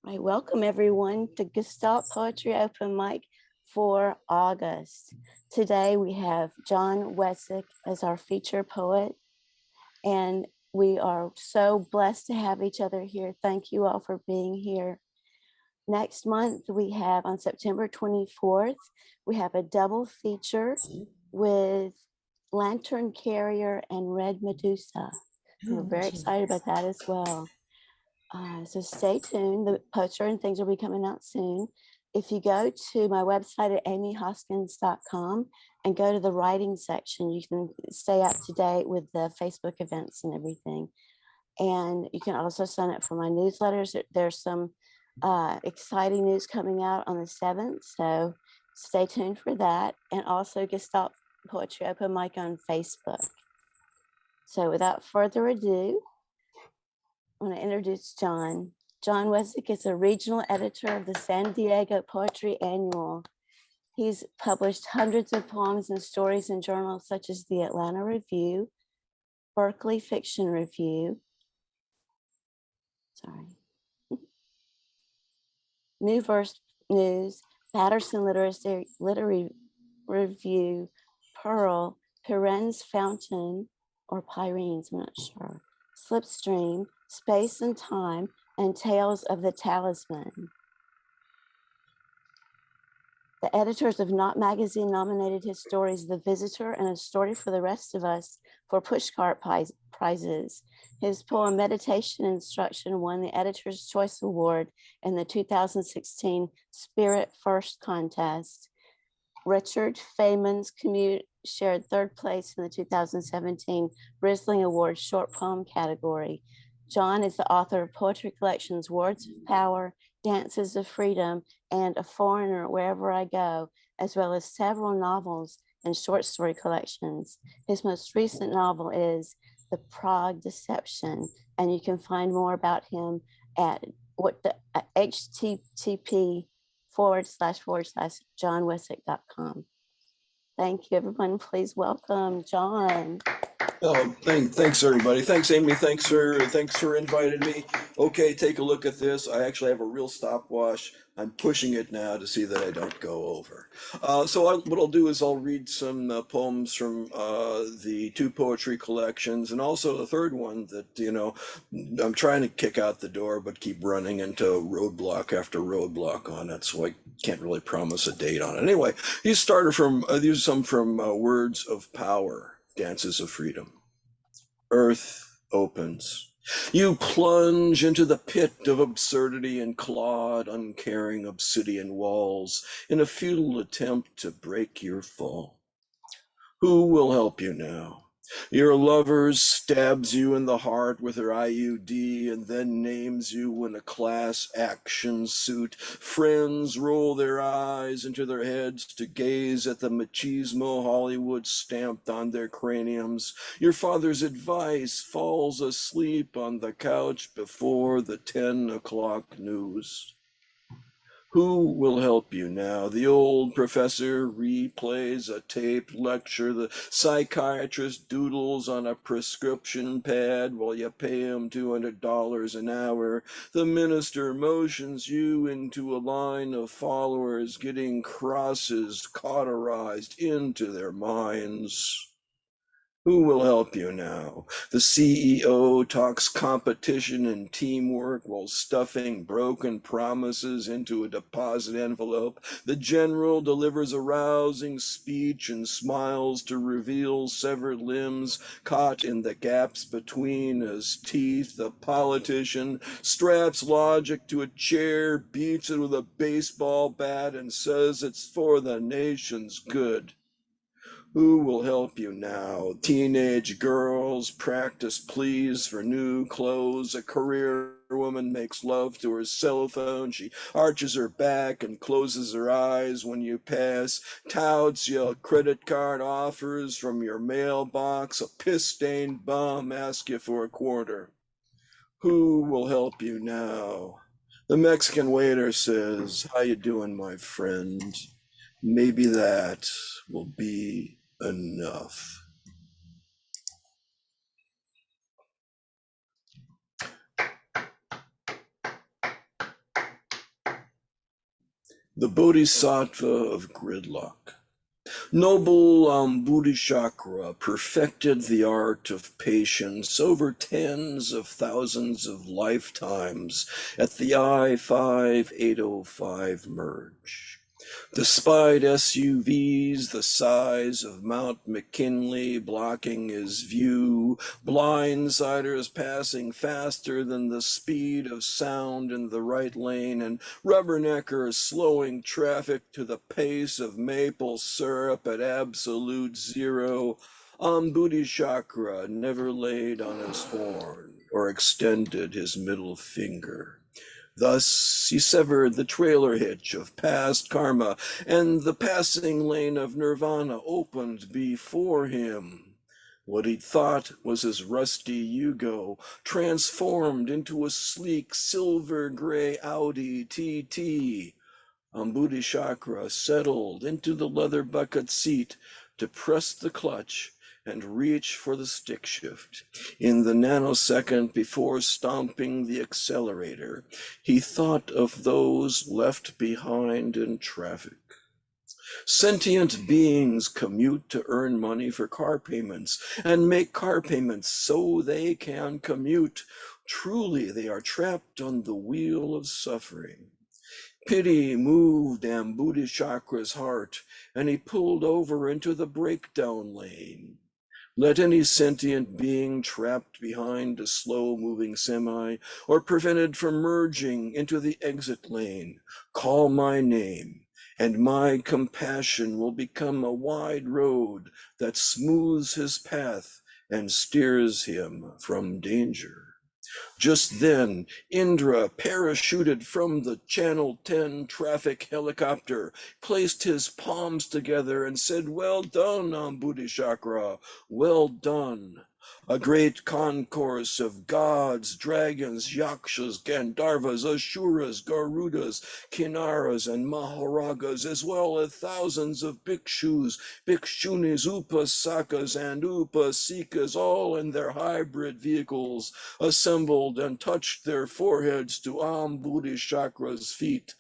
I welcome everyone to Gestalt Poetry Open Mic for August. Today we have John Wesick as our feature poet, and we are so blessed to have each other here. Thank you all for being here. Next month we have, on September 24th, we have a double feature with Lantern Carrier and Red Medusa. We're very excited about that as well. So stay tuned. The poster and things will be coming out soon. If you go to my website at amyhoskins.com and go to the writing section, you can stay up to date with the Facebook events and everything. And you can also sign up for my newsletters. There's some exciting news coming out on the 7th. So stay tuned for that. And also Gestalt Poetry Open Mic on Facebook. So without further ado, I want to introduce John. John Wesick is a regional editor of the San Diego Poetry Annual. He's published hundreds of poems and stories in journals such as the Atlanta Review, Berkeley Fiction Review, New Verse News, Patterson Literary Review, Pearl, Piren's Fountain, or Pyrenees, I'm not sure, Slipstream, Space and Time, and Tales of the Talisman. The editors of Not Magazine nominated his stories The Visitor and A Story for the Rest of Us for pushcart prizes. His poem Meditation Instruction won the Editor's Choice Award in the 2016 Spirit First contest. Richard Feynman's Commute shared third place in the 2017 Risling Award short poem category. John is the author of poetry collections Words of Power, Dances of Freedom, and A Foreigner Wherever I Go, as well as several novels and short story collections. His most recent novel is The Prague Deception, and you can find more about him at http://johnwesick.com. Thank you, everyone. Please welcome John. Oh, thanks everybody. Thanks, Amy. Thanks for inviting me. Okay, take a look at this. I actually have a real stopwatch. I'm pushing it now to see that I don't go over. What I'll do is I'll read some poems from the two poetry collections, and also the third one that, I'm trying to kick out the door, but keep running into roadblock after roadblock on it, so I can't really promise a date on it. Anyway, these are some from Words of Power. Dances of Freedom. Earth opens. You plunge into the pit of absurdity and clawed, uncaring obsidian walls in a futile attempt to break your fall. Who will help you now? Your lover stabs you in the heart with her IUD and then names you in a class action suit. Friends roll their eyes into their heads to gaze at the machismo Hollywood stamped on their craniums. Your father's advice falls asleep on the couch before the 10 o'clock news. Who will help you now? The old professor replays a taped lecture. The psychiatrist doodles on a prescription pad while you pay him $200 an hour. The minister motions you into a line of followers, getting crosses cauterized into their minds. Who will help you now? The CEO talks competition and teamwork while stuffing broken promises into a deposit envelope. The general delivers a rousing speech and smiles to reveal severed limbs caught in the gaps between his teeth. The politician straps logic to a chair, beats it with a baseball bat, and says it's for the nation's good. Who will help you now? Teenage girls practice pleas for new clothes. A career woman makes love to her cell phone. She arches her back and closes her eyes when you pass. Touts yell credit card offers from your mailbox. A piss-stained bum asks you for a quarter. Who will help you now? The Mexican waiter says, "How you doing, my friend?" Maybe that will be enough. The Bodhisattva of Gridlock. Noble Bodhisattva perfected the art of patience over tens of thousands of lifetimes at the I-5805 merge. Despite SUVs the size of Mount McKinley blocking his view, blindsiders passing faster than the speed of sound in the right lane, and rubberneckers slowing traffic to the pace of maple syrup at absolute zero, Bodhisattva never laid on his horn or extended his middle finger. Thus he severed the trailer hitch of past karma, and the passing lane of nirvana opened before him. What he thought was his rusty Yugo transformed into a sleek silver gray Audi TT. Bodhisattva settled into the leather bucket seat to press the clutch and reach for the stick shift. In the nanosecond before stomping the accelerator, he thought of those left behind in traffic. Sentient beings commute to earn money for car payments and make car payments so they can commute. Truly, they are trapped on the wheel of suffering. Pity moved Bodhisattva's heart, and he pulled over into the breakdown lane. Let any sentient being trapped behind a slow-moving semi or prevented from merging into the exit lane call my name, and my compassion will become a wide road that smooths his path and steers him from danger. Just then, Indra parachuted from the Channel 10 traffic helicopter, placed his palms together and said, "Well done, Bodhisattva, well done." A great concourse of gods, dragons, yakshas, gandharvas, asuras, garudas, kinnaras, and maharagas, as well as thousands of bhikshus, bhikshunis, upasakas, and upasikas, all in their hybrid vehicles, assembled and touched their foreheads to Bodhisattva's feet.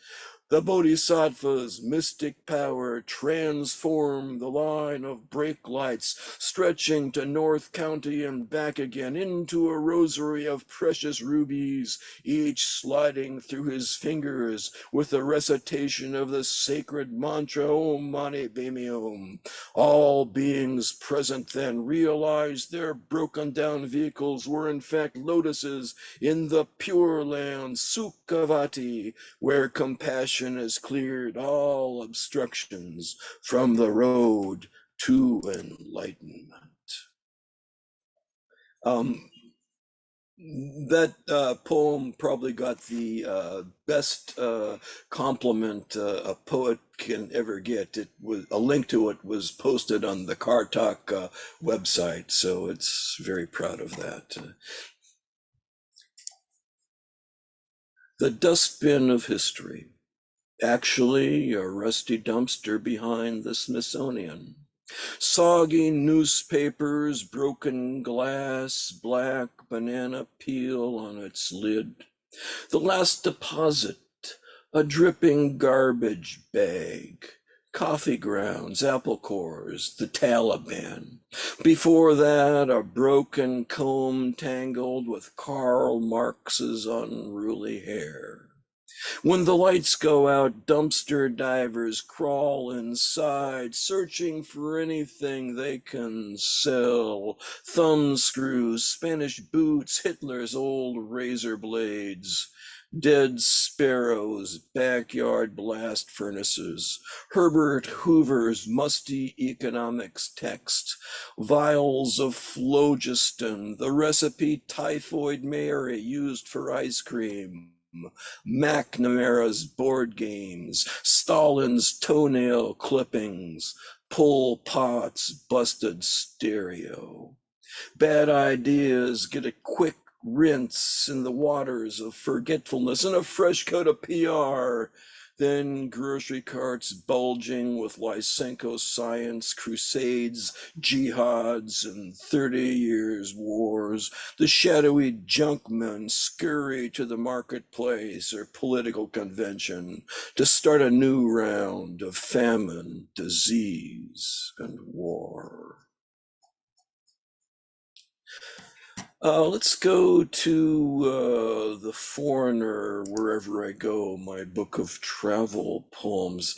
The Bodhisattva's mystic power transformed the line of brake lights stretching to North County and back again into a rosary of precious rubies, each sliding through his fingers with the recitation of the sacred mantra Om Mani Padme Hum. All beings present then realized their broken down vehicles were in fact lotuses in the Pure Land, Sukhavati, where compassion has cleared all obstructions from the road to enlightenment. That poem probably got the best compliment a poet can ever get. It was a link to it was posted on the Car Talk website, so it's very proud of that. The dustbin of history. Actually, a rusty dumpster behind the Smithsonian. Soggy newspapers, broken glass, black banana peel on its lid. The last deposit, a dripping garbage bag. Coffee grounds, apple cores, the Taliban. Before that, a broken comb tangled with Karl Marx's unruly hair. When the lights go out, dumpster divers crawl inside, searching for anything they can sell. Thumb screws, Spanish boots, Hitler's old razor blades. Dead sparrows, backyard blast furnaces, Herbert Hoover's musty economics text, vials of phlogiston, the recipe Typhoid Mary used for ice cream, McNamara's board games, Stalin's toenail clippings, Pol Pot's busted stereo. Bad ideas get a quick rinse in the waters of forgetfulness and a fresh coat of PR. Then grocery carts bulging with Lysenko science, crusades, jihads, and 30 years wars. The shadowy junkmen scurry to the marketplace or political convention to start a new round of famine, disease, and war. Let's go to The Foreigner, Wherever I Go, my book of travel poems.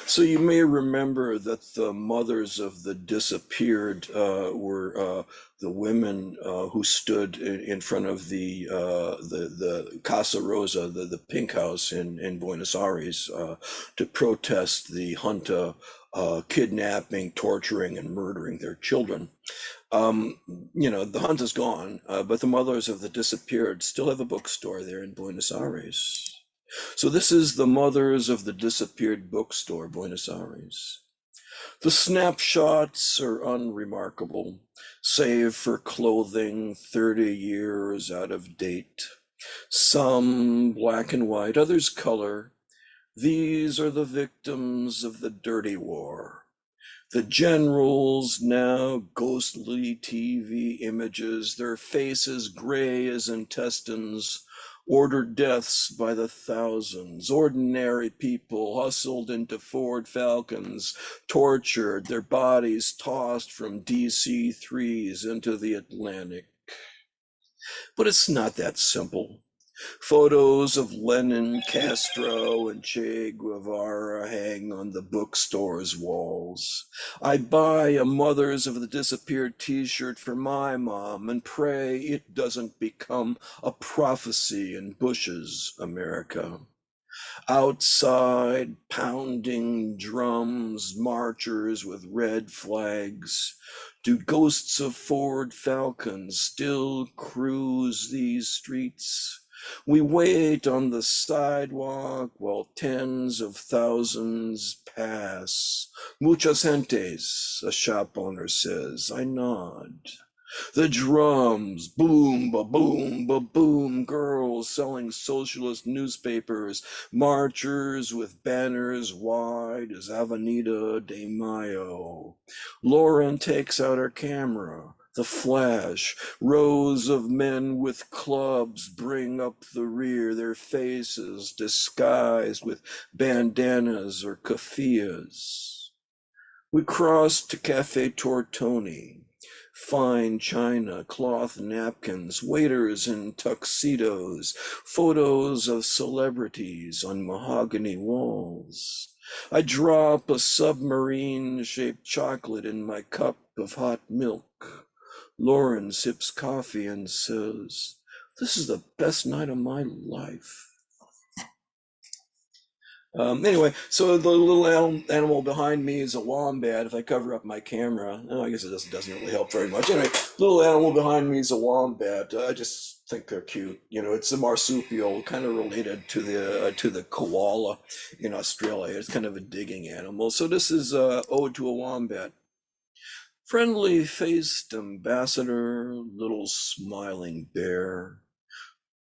So you may remember that the mothers of the disappeared were the women who stood in front of the Casa Rosa, the pink house in Buenos Aires, to protest the junta kidnapping, torturing, and murdering their children. Um, the hunt is gone, but the mothers of the disappeared still have a bookstore there in Buenos Aires. So this is the mothers of the disappeared bookstore, Buenos Aires. The snapshots are unremarkable, save for clothing 30 years out of date. Some black and white, others color. These are the victims of the dirty war. The generals, now ghostly TV images, their faces gray as intestines, ordered deaths by the thousands. Ordinary people hustled into Ford Falcons, tortured, their bodies tossed from DC-3s into the Atlantic. But it's not that simple. Photos of Lenin, Castro, and Che Guevara hang on the bookstore's walls. I buy a Mothers of the Disappeared t-shirt for my mom and pray it doesn't become a prophecy in Bush's America. Outside, pounding drums, marchers with red flags. Do ghosts of Ford Falcons still cruise these streets? We wait on the sidewalk while tens of thousands pass. Muchas gentes, a shop owner says. I nod. The drums, boom, ba boom, ba boom, girls selling socialist newspapers, marchers with banners wide as Avenida de Mayo. Lauren takes out her camera. The flash, rows of men with clubs bring up the rear, their faces disguised with bandanas or keffiyehs. We cross to Cafe Tortoni. Fine china, cloth napkins, waiters in tuxedos, photos of celebrities on mahogany walls. I drop a submarine-shaped chocolate in my cup of hot milk. Lauren sips coffee and says, "This is the best night of my life." Anyway, so the little animal behind me is a wombat. If I cover up my camera, I guess it doesn't really help very much. Anyway, little animal behind me is a wombat. I just think they're cute. It's a marsupial, kind of related to the koala in Australia. It's kind of a digging animal. So this is Ode to a Wombat. Friendly-faced ambassador, little smiling bear,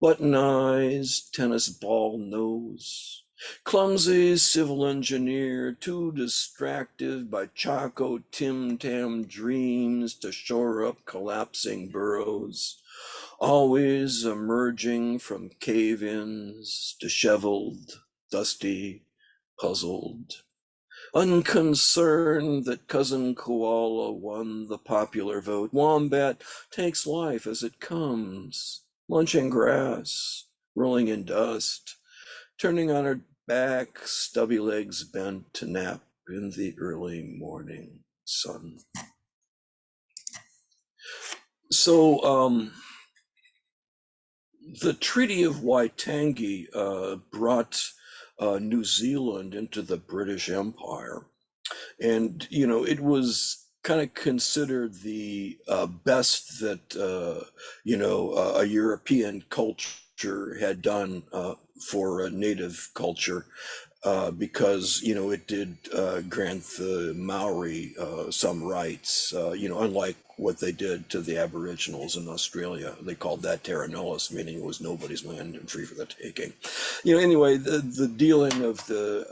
button eyes, tennis ball nose. Clumsy civil engineer, too distracted by Chaco Tim Tam dreams to shore up collapsing burrows, always emerging from cave-ins, disheveled, dusty, puzzled, unconcerned that cousin koala won the popular vote. Wombat takes life as it comes, munching grass, rolling in dust, turning on her back, stubby legs bent to nap in the early morning sun. So the Treaty of Waitangi brought New Zealand into the British Empire. And, it was kind of considered the best that, a European culture had done for a native culture. because it did grant the Maori some rights. Unlike what they did to the Aboriginals in Australia, they called that terra nullius, meaning it was nobody's land and free for the taking. Anyway, the dealing of the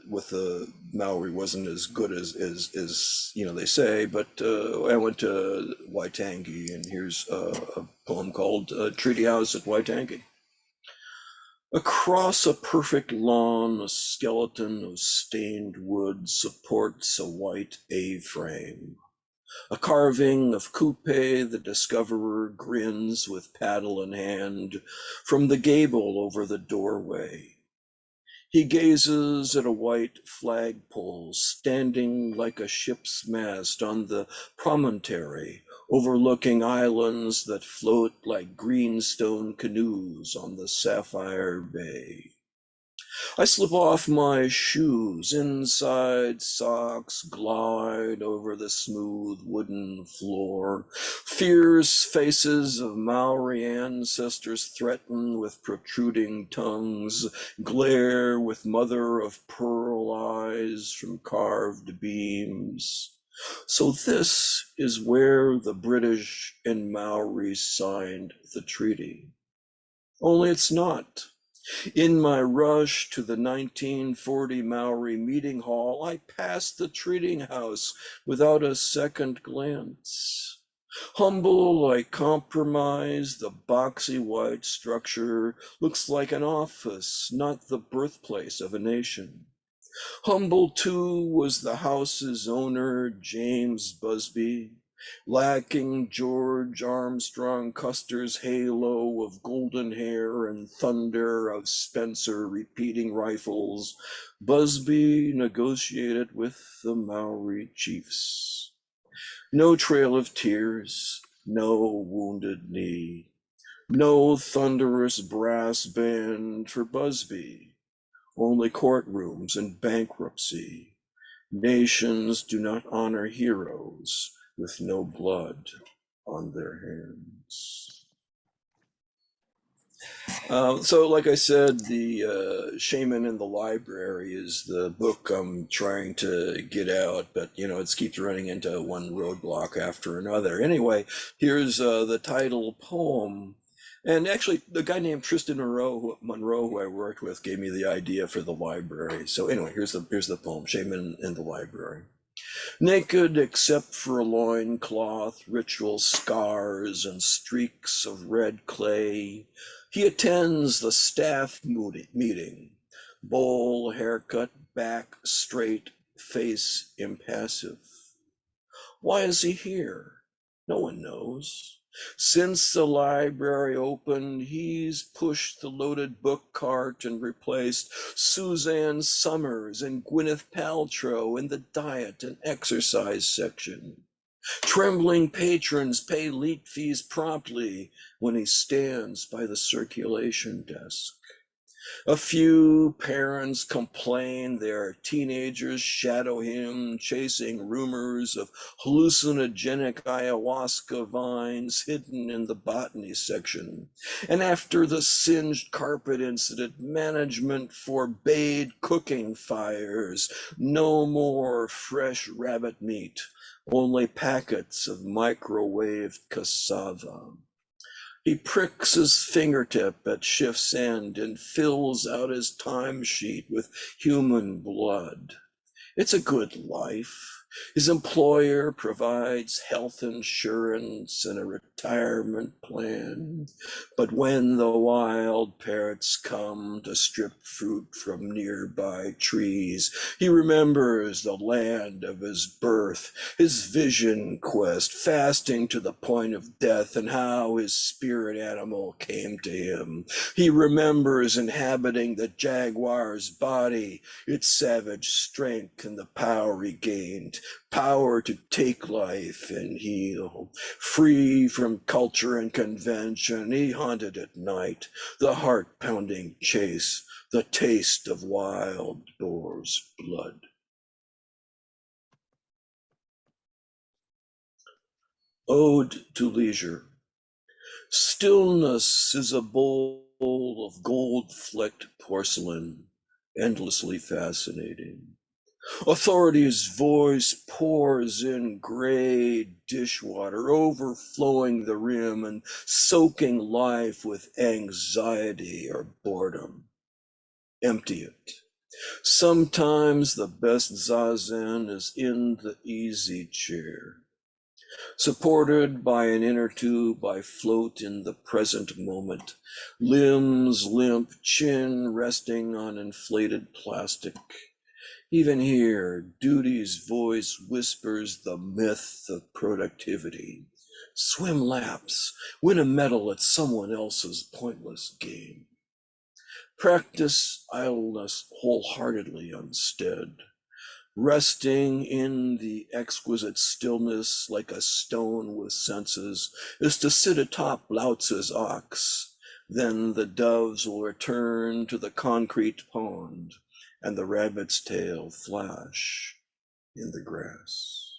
with the Maori wasn't as good as they say. But I went to Waitangi, and here's a poem called "Treaty House at Waitangi." Across a perfect lawn, a skeleton of stained wood supports a white A-frame. A carving of Coupe, the discoverer, grins with paddle in hand from the gable over the doorway. He gazes at a white flagpole standing like a ship's mast on the promontory, overlooking islands that float like greenstone canoes on the sapphire bay. I slip off my shoes, inside socks glide over the smooth wooden floor. Fierce faces of Maori ancestors threaten with protruding tongues, glare with mother of pearl eyes from carved beams. So this is where the British and Maoris signed the treaty. Only it's not. In my rush to the 1940 Maori meeting hall, I passed the treating house without a second glance. Humble like compromise, the boxy white structure looks like an office, not the birthplace of a nation. Humble too was the house's owner, James Busby, lacking George Armstrong Custer's halo of golden hair and thunder of Spencer repeating rifles. Busby negotiated with the Maori chiefs. No trail of tears, no wounded knee, no thunderous brass band for Busby. Only courtrooms and bankruptcy. Nations do not honor heroes with no blood on their hands. So, like I said, the Shaman in the Library is the book I'm trying to get out, but it keeps running into one roadblock after another. Anyway, here's the title poem. And actually, the guy named Tristan Monroe, who I worked with, gave me the idea for the library. So anyway, here's the poem, Shaman in the Library. Naked except for a loincloth, ritual scars, and streaks of red clay, he attends the staff meeting. Bowl haircut, back straight, face impassive. Why is he here? No one knows. Since the library opened, he's pushed the loaded book cart and replaced Suzanne Summers and Gwyneth Paltrow in the diet and exercise section. Trembling patrons pay late fees promptly when he stands by the circulation desk. A few parents complain their teenagers shadow him, chasing rumors of hallucinogenic ayahuasca vines hidden in the botany section. And after the singed carpet incident, management forbade cooking fires. No more fresh rabbit meat, only packets of microwaved cassava. He pricks his fingertip at shift's end and fills out his timesheet with human blood. It's a good life. His employer provides health insurance and a retirement plan. But when the wild parrots come to strip fruit from nearby trees, he remembers the land of his birth, his vision quest, fasting to the point of death, and how his spirit animal came to him. He remembers inhabiting the jaguar's body, its savage strength and the power he gained, power to take life and heal. Free from culture and convention, he hunted at night, the heart-pounding chase, the taste of wild boar's blood. Ode to Leisure. Stillness is a bowl of gold-flecked porcelain, endlessly fascinating. Authority's voice pours in gray dishwater, overflowing the rim and soaking life with anxiety or boredom. Empty it. Sometimes the best zazen is in the easy chair. Supported by an inner tube, I float in the present moment, limbs limp, chin resting on inflated plastic. Even here, duty's voice whispers the myth of productivity. Swim laps, win a medal at someone else's pointless game. Practice idleness wholeheartedly instead. Resting in the exquisite stillness like a stone with senses is to sit atop Lautz's Ox. Then the doves will return to the concrete pond and the rabbit's tail flash in the grass.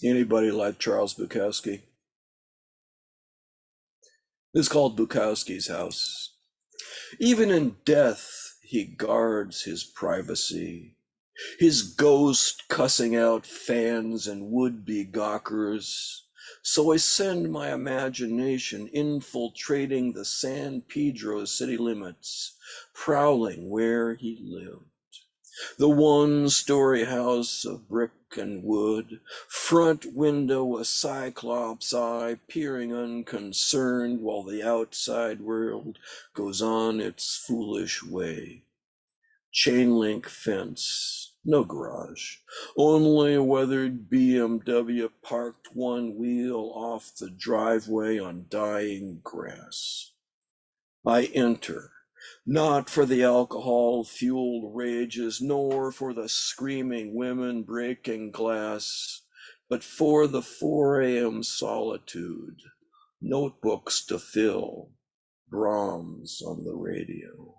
Anybody like Charles Bukowski? This is called Bukowski's house. Even in death, he guards his privacy. His ghost cussing out fans and would-be gawkers. So I send my imagination infiltrating the San Pedro city limits, prowling where he lived. The one-story house of brick and wood, front window a cyclops eye peering unconcerned while the outside world goes on its foolish way. Chain link fence, no garage, only a weathered BMW parked one wheel off the driveway on dying grass. I enter, not for the alcohol-fueled rages, nor for the screaming women breaking glass, but for the 4 a.m. solitude, notebooks to fill, Brahms on the radio.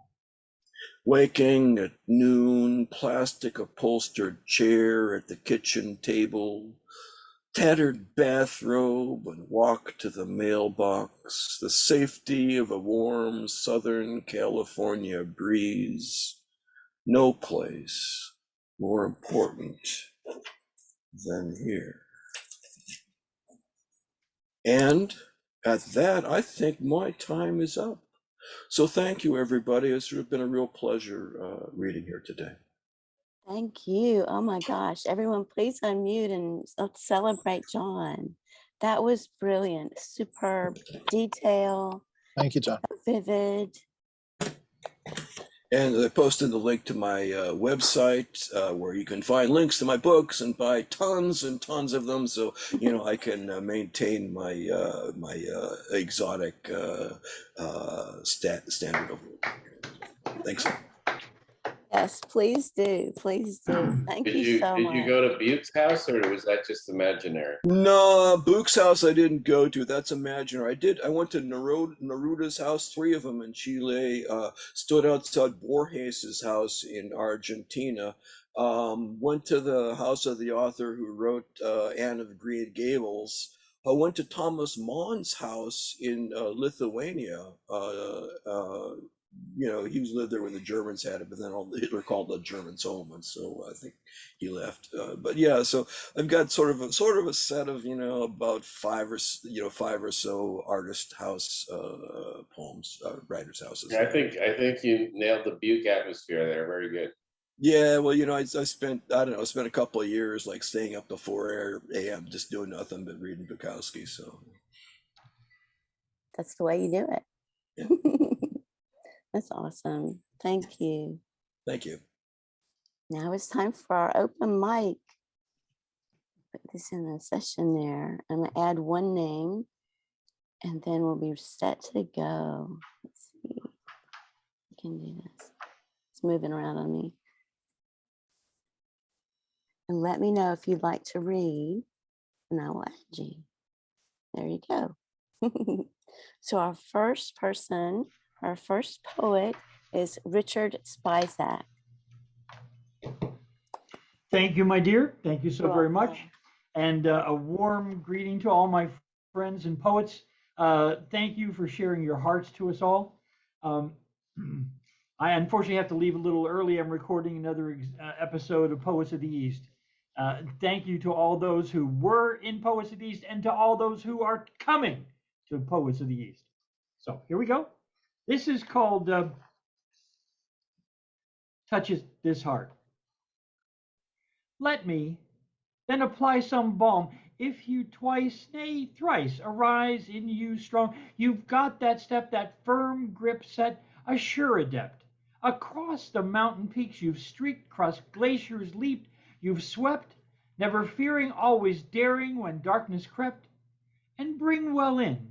Waking at noon, plastic upholstered chair at the kitchen table, tattered bathrobe and walk to the mailbox, the safety of a warm Southern California breeze. No place more important than here. And at that, I think my time is up. So thank you, everybody. It's been a real pleasure reading here today. Thank you. Oh my gosh. Everyone, please unmute and let's celebrate John. That was brilliant. Superb detail. Thank you, John. Vivid. And I posted the link to my website where you can find links to my books and buy tons and tons of them, so I can maintain my exotic standard of living. Thanks. Yes, please do. Please do. Thank you so much. Did you go to Bute's house, or was that just imaginary? No, Book's house I didn't go to. That's imaginary. I went to Neruda's house, 3 of them in Chile. Stood outside Borges's house in Argentina. Went to the house of the author who wrote Anne of Green Gables. I went to Thomas Mann's house in Lithuania. He lived there when the Germans had it, but then Hitler called the Germans home, and so I think he left. But yeah, so I've got sort of a set of about five or so artist house poems, writers' houses. I think you nailed the Buke atmosphere there. Very good. Yeah, well, I spent a couple of years like staying up to 4 a.m. just doing nothing but reading Bukowski. So that's the way you do it. Yeah. That's awesome. Thank you. Thank you. Now it's time for our open mic. Put this in the session there. I'm going to add one name and then we'll be set to go. Let's see. I can do this. It's moving around on me. And let me know if you'd like to read and I will add you. There you go. So our first poet is Richard Spisak. Thank you, my dear. Thank you so very much. And a warm greeting to all my friends and poets. Thank you for sharing your hearts to us all. Um, I unfortunately have to leave a little early. I'm recording another episode of Poets of the East. Thank you to all those who were in Poets of the East and to all those who are coming to Poets of the East. So here we go. This is called Touches This Heart. Let me then apply some balm. If you twice, nay thrice, arise in you strong, you've got that step, that firm grip set, a sure adept. Across the mountain peaks you've streaked, crossed glaciers leaped, you've swept, never fearing, always daring when darkness crept, and bring well in,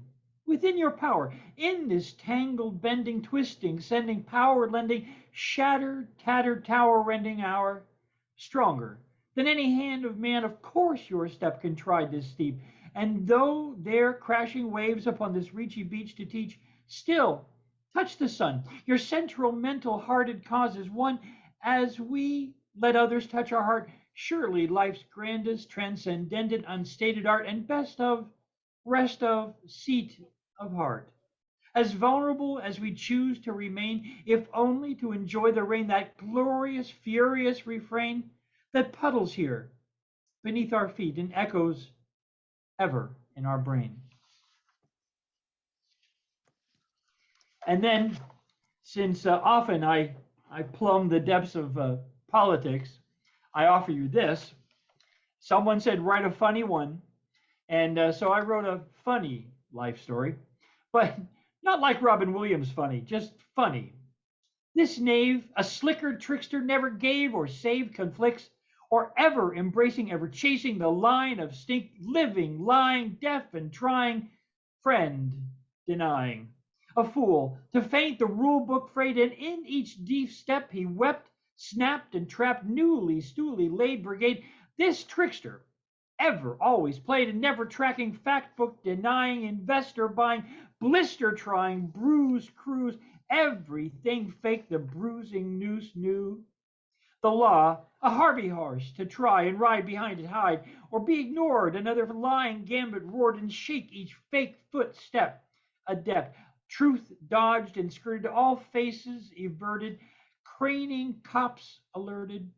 within your power, in this tangled, bending, twisting, sending, power lending, shattered, tattered, tower rending hour, stronger than any hand of man, of course your step can try this steep. And though there crashing waves upon this reachy beach to teach, still touch the sun. Your central mental hearted cause is one. As we let others touch our heart, surely life's grandest, transcendent, unstated art, and best of, rest of, seat of heart. As vulnerable as we choose to remain, if only to enjoy the rain, that glorious, furious refrain that puddles here beneath our feet and echoes ever in our brain. And then, since often I plumb the depths of politics, I offer you this. Someone said, write a funny one. And so I wrote a funny life story, but not like Robin Williams funny, just funny. This knave, a slicker trickster, never gave or saved conflicts, or ever embracing, ever chasing the line of stink, living, lying, deaf and trying, friend denying. A fool, to faint the rule book freight, and in each deep step he wept, snapped and trapped, newly, stooly, laid brigade. This trickster, ever, always played, and never tracking, fact book denying, investor buying, blister trying, bruise cruise, everything fake, the bruising noose knew. The law, a Harvey horse, to try and ride behind it, hide, or be ignored, another lying gambit roared, and shake each fake footstep. Adept, truth dodged and skirted, all faces averted, craning cops alerted.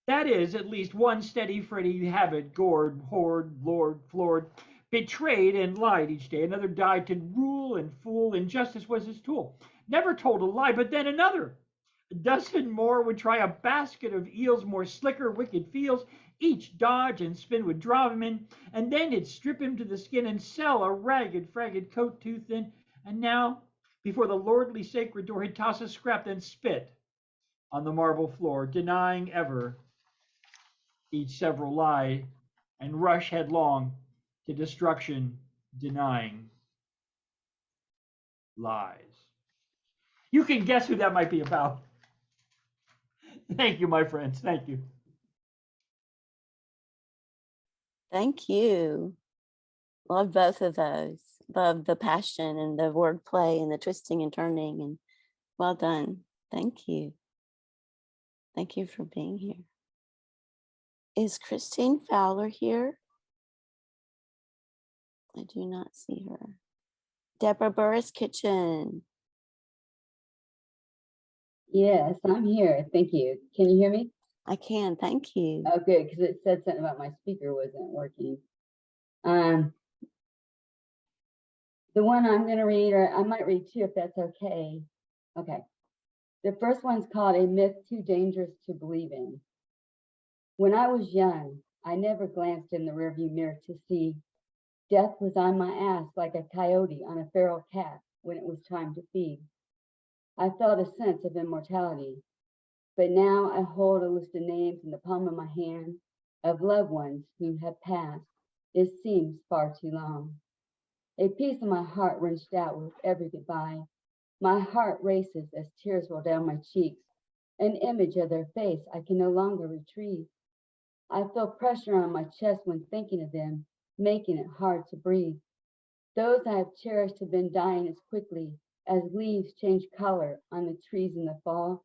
That is at least one steady Freddy habit, gored, hoard, lord, floored, betrayed and lied each day. Another died to rule and fool, injustice was his tool. Never told a lie, but then another. A dozen more would try, a basket of eels, more slicker, wicked feels. Each dodge and spin would drive him in, and then he'd strip him to the skin and sell a ragged, fragged coat too thin. And now, before the lordly sacred door, he'd toss a scrap, then spit on the marble floor, denying ever each several lie, and rush headlong to destruction, denying lies. You can guess who that might be about. Thank you, my friends. Thank you. Thank you. Love both of those. Love the passion and the wordplay and the twisting and turning, and well done. Thank you. Thank you for being here. Is Christine Fowler here? I do not see her. Deborah Burris-kitchen. Yes, I'm here. Thank you. Can you hear me? I can, thank you. Oh, good, because it said something about my speaker wasn't working. The one I'm going to read, or I might read two if that's okay. Okay. The first one's called A Myth Too Dangerous to Believe in. When I was young, I never glanced in the rearview mirror to see death was on my ass like a coyote on a feral cat when it was time to feed. I felt a sense of immortality, but now I hold a list of names in the palm of my hand of loved ones who have passed. It seems far too long. A piece of my heart wrenched out with every goodbye. My heart races as tears roll down my cheeks. An image of their face I can no longer retrieve. I feel pressure on my chest when thinking of them, making it hard to breathe. Those I have cherished have been dying as quickly as leaves change color on the trees in the fall,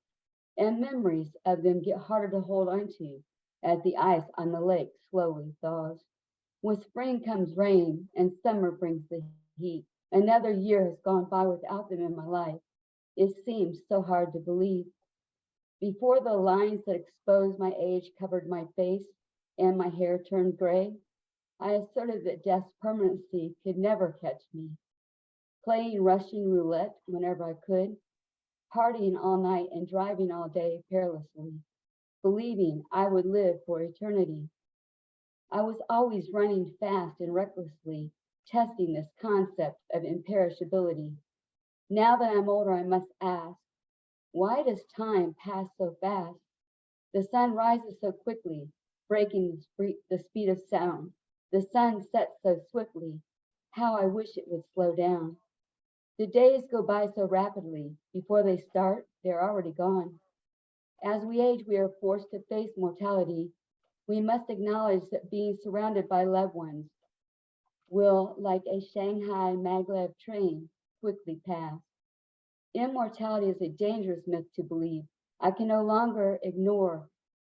and memories of them get harder to hold on to as the ice on the lake slowly thaws. With spring comes rain and summer brings the heat. Another year has gone by without them in my life. It seems so hard to believe. Before the lines that exposed my age covered my face and my hair turned gray, I asserted that death's permanency could never catch me. Playing Russian roulette whenever I could, partying all night and driving all day perilously, believing I would live for eternity. I was always running fast and recklessly, testing this concept of imperishability. Now that I'm older, I must ask, why does time pass so fast? The sun rises so quickly, breaking the speed of sound. The sun sets so swiftly. How I wish it would slow down. The days go by so rapidly. Before they start, they're already gone. As we age, we are forced to face mortality. We must acknowledge that being surrounded by loved ones will, like a Shanghai maglev train, quickly pass. Immortality is a dangerous myth to believe. I can no longer ignore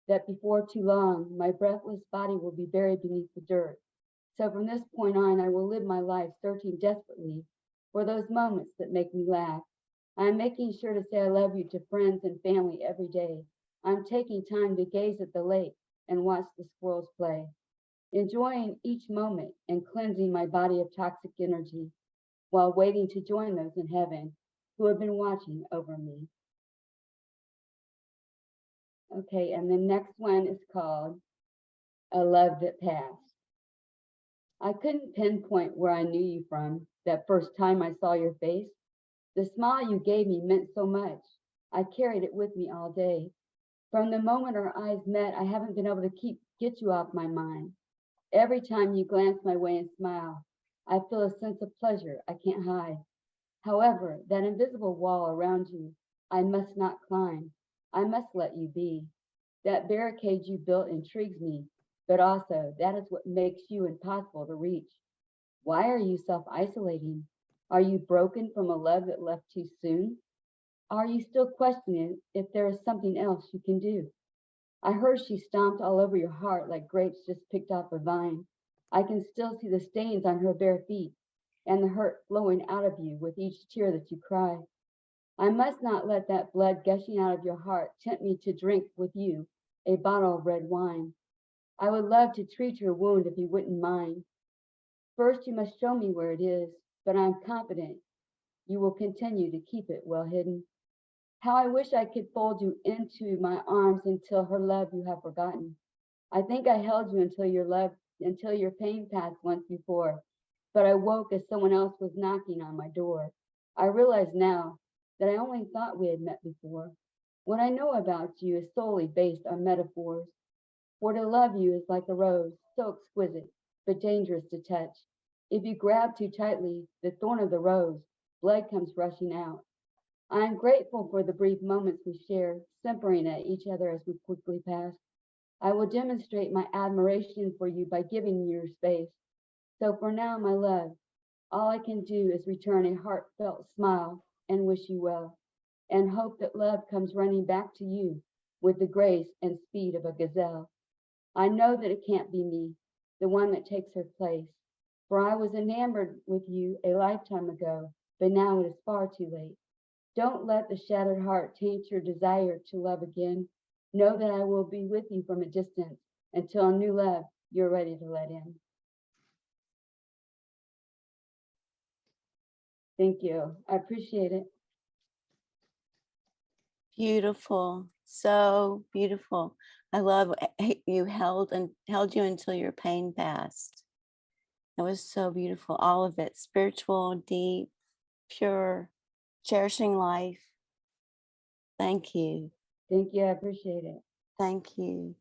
that before too long, my breathless body will be buried beneath the dirt. So from this point on, I will live my life searching desperately for those moments that make me laugh. I'm making sure to say I love you to friends and family every day. I'm taking time to gaze at the lake and watch the squirrels play, enjoying each moment and cleansing my body of toxic energy while waiting to join those in heaven who have been watching over me. Okay, and the next one is called A Love That Passed. I couldn't pinpoint where I knew you from that first time I saw your face. The smile you gave me meant so much. I carried it with me all day. From the moment our eyes met, I haven't been able to get you off my mind. Every time you glance my way and smile, I feel a sense of pleasure I can't hide. However, that invisible wall around you, I must not climb. I must let you be. That barricade you built intrigues me, but also that is what makes you impossible to reach. Why are you self-isolating? Are you broken from a love that left too soon? Are you still questioning if there is something else you can do? I heard she stomped all over your heart like grapes just picked off a vine. I can still see the stains on her bare feet and the hurt flowing out of you with each tear that you cry. I must not let that blood gushing out of your heart tempt me to drink with you a bottle of red wine. I would love to treat your wound if you wouldn't mind. First, you must show me where it is, but I'm confident you will continue to keep it well hidden. How I wish I could fold you into my arms until her love you have forgotten. I think I held you until your pain passed once before, but I woke as someone else was knocking on my door. I realize now that I only thought we had met before. What I know about you is solely based on metaphors. For to love you is like a rose, so exquisite, but dangerous to touch. If you grab too tightly the thorn of the rose, blood comes rushing out. I am grateful for the brief moments we share, simpering at each other as we quickly pass. I will demonstrate my admiration for you by giving you your space. So for now, my love, all I can do is return a heartfelt smile and wish you well, and hope that love comes running back to you with the grace and speed of a gazelle. I know that it can't be me, the one that takes her place, for I was enamored with you a lifetime ago, but now it is far too late. Don't let the shattered heart taint your desire to love again. Know that I will be with you from a distance until a new love you're ready to let in. Thank you. I appreciate it. Beautiful, so beautiful. I love you held you until your pain passed. That was so beautiful. All of it, spiritual, deep, pure, cherishing life. Thank you. Thank you. I appreciate it. Thank you.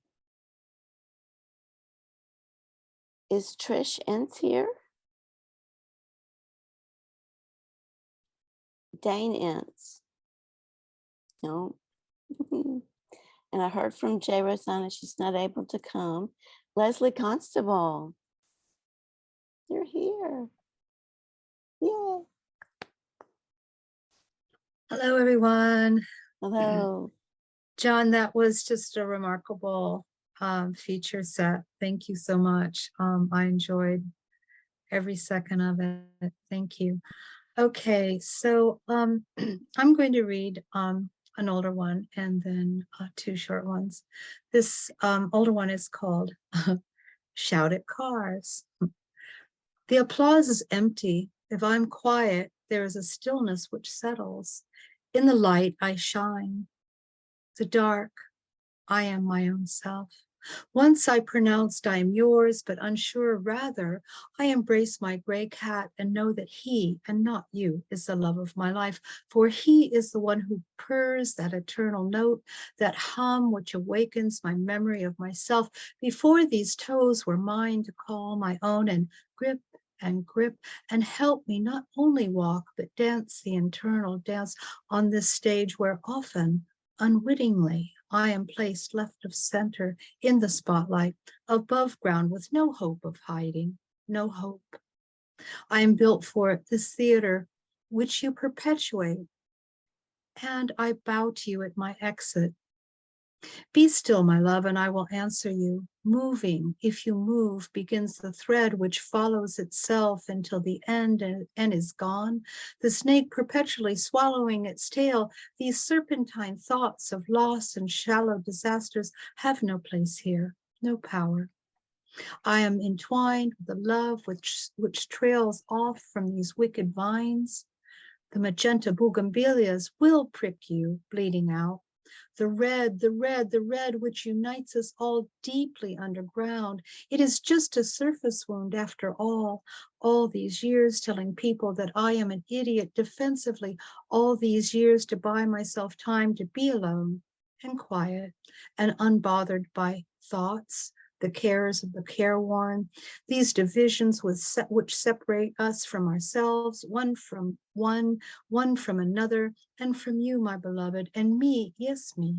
Is Trish Ince here? Dane Ince. No. And I heard from J. Rosanna, she's not able to come. Lesley Constable, you're here. Yay. Hello, everyone. Hello. John, that was just a remarkable feature set. Thank you so much. I enjoyed every second of it. Thank you. Okay, so I'm going to read an older one and then two short ones. This older one is called Shout at Cars. The applause is empty. If I'm quiet, there is a stillness which settles. In the light, I shine. The dark, I am my own self. Once I pronounced I am yours, but unsure rather, I embrace my gray cat and know that he and not you is the love of my life, for he is the one who purrs that eternal note, that hum which awakens my memory of myself before these toes were mine to call my own and grip and help me not only walk, but dance the internal dance on this stage where often, unwittingly, I am placed left of center in the spotlight, above ground with no hope of hiding, no hope. I am built for this theater, which you perpetuate, and I bow to you at my exit. Be still, my love, and I will answer you. Moving, if you move, begins the thread which follows itself until the end and is gone. The snake perpetually swallowing its tail, these serpentine thoughts of loss and shallow disasters have no place here, no power. I am entwined with the love which trails off from these wicked vines. The magenta bougainvilleas will prick you, bleeding out. The red, which unites us all deeply underground. It is just a surface wound after all these years telling people that I am an idiot defensively, all these years to buy myself time to be alone and quiet and unbothered by thoughts, the cares of the careworn, these divisions which separate us from ourselves, one from another, and from you, my beloved, and me, yes, me,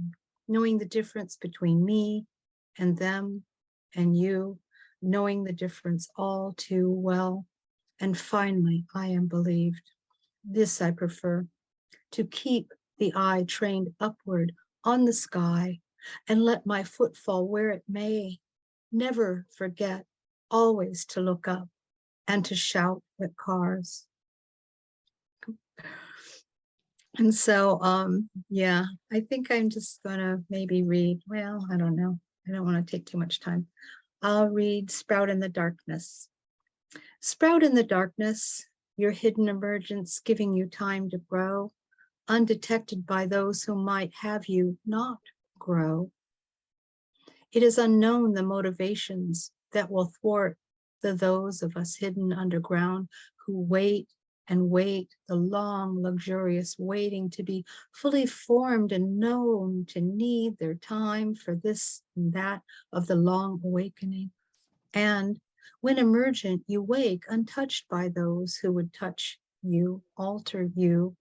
knowing the difference between me and them and you, knowing the difference all too well. And finally, I am believed. This I prefer, to keep the eye trained upward on the sky and let my foot fall where it may. Never forget, always to look up and to shout at cars. And so, yeah, I think I'm just gonna maybe read, well, I don't know. I don't want to take too much time. I'll read Sprout in the Darkness. Sprout in the darkness, your hidden emergence giving you time to grow, undetected by those who might have you not grow. It is unknown the motivations that will thwart those of us hidden underground who wait and wait, the long, luxurious waiting to be fully formed and known to need their time for this and that of the long awakening. And when emergent, you wake untouched by those who would touch you, alter you,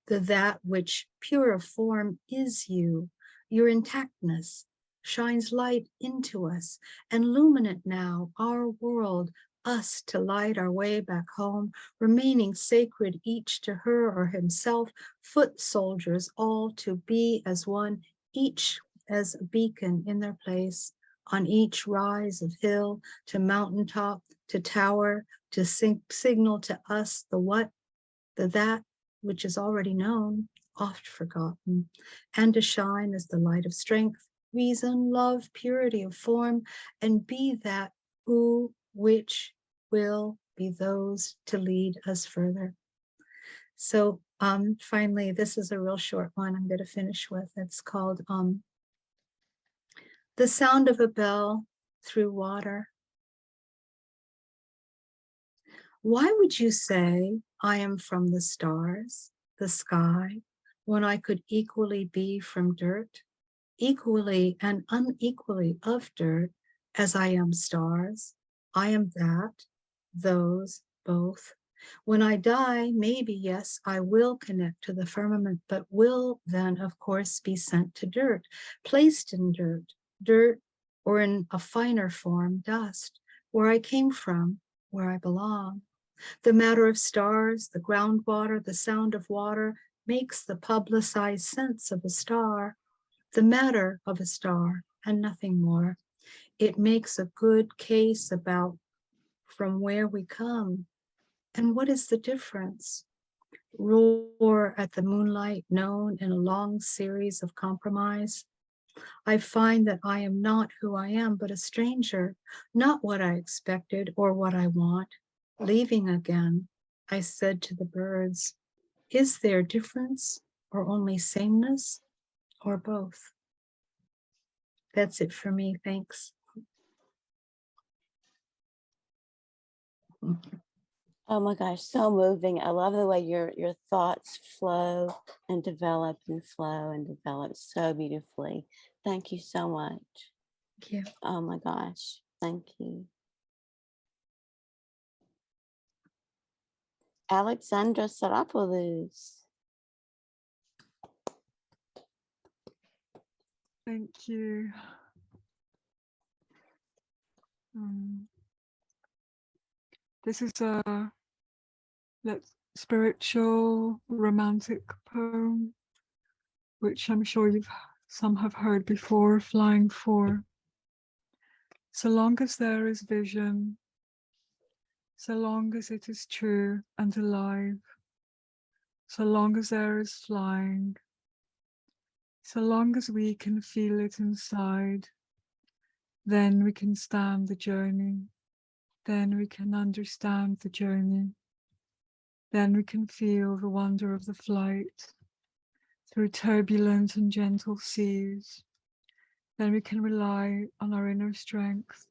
that which pure of form is you, your intactness, shines light into us and luminate now our world, us to light our way back home, remaining sacred each to her or himself, foot soldiers all to be as one, each as a beacon in their place, on each rise of hill to mountaintop, to tower, to signal to us the what, the that which is already known, oft forgotten, and to shine as the light of strength, reason, love, purity of form, and be that who, which will be those to lead us further. So finally, this is a real short one I'm going to finish with. It's called The Sound of a Bell Through Water. Why would you say I am from the stars, the sky, when I could equally be from dirt, equally and unequally of dirt, as I am stars? I am that, those, both. When I die, maybe, yes, I will connect to the firmament, but will then, of course, be sent to dirt, placed in dirt, or in a finer form, dust, where I came from, where I belong. The matter of stars, the groundwater, the sound of water makes the publicized sense of a star, the matter of a star, and nothing more. It makes a good case about from where we come. And what is the difference? Roar at the moonlight known in a long series of compromise. I find that I am not who I am, but a stranger, not what I expected or what I want. Leaving again, I said to the birds, is there difference or only sameness or both? That's it for me, thanks. Oh my gosh, so moving. I love the way your thoughts flow and develop and flow and develop so beautifully. Thank you so much. Thank you. Oh my gosh, thank you. Alexandra Psaropoulous. Thank you. This is a spiritual romantic poem, which I'm sure some have heard before, Flying For. So long as there is vision, so long as it is true and alive, so long as there is flying, so long as we can feel it inside, then we can stand the journey, then we can understand the journey, then we can feel the wonder of the flight through turbulent and gentle seas, then we can rely on our inner strength,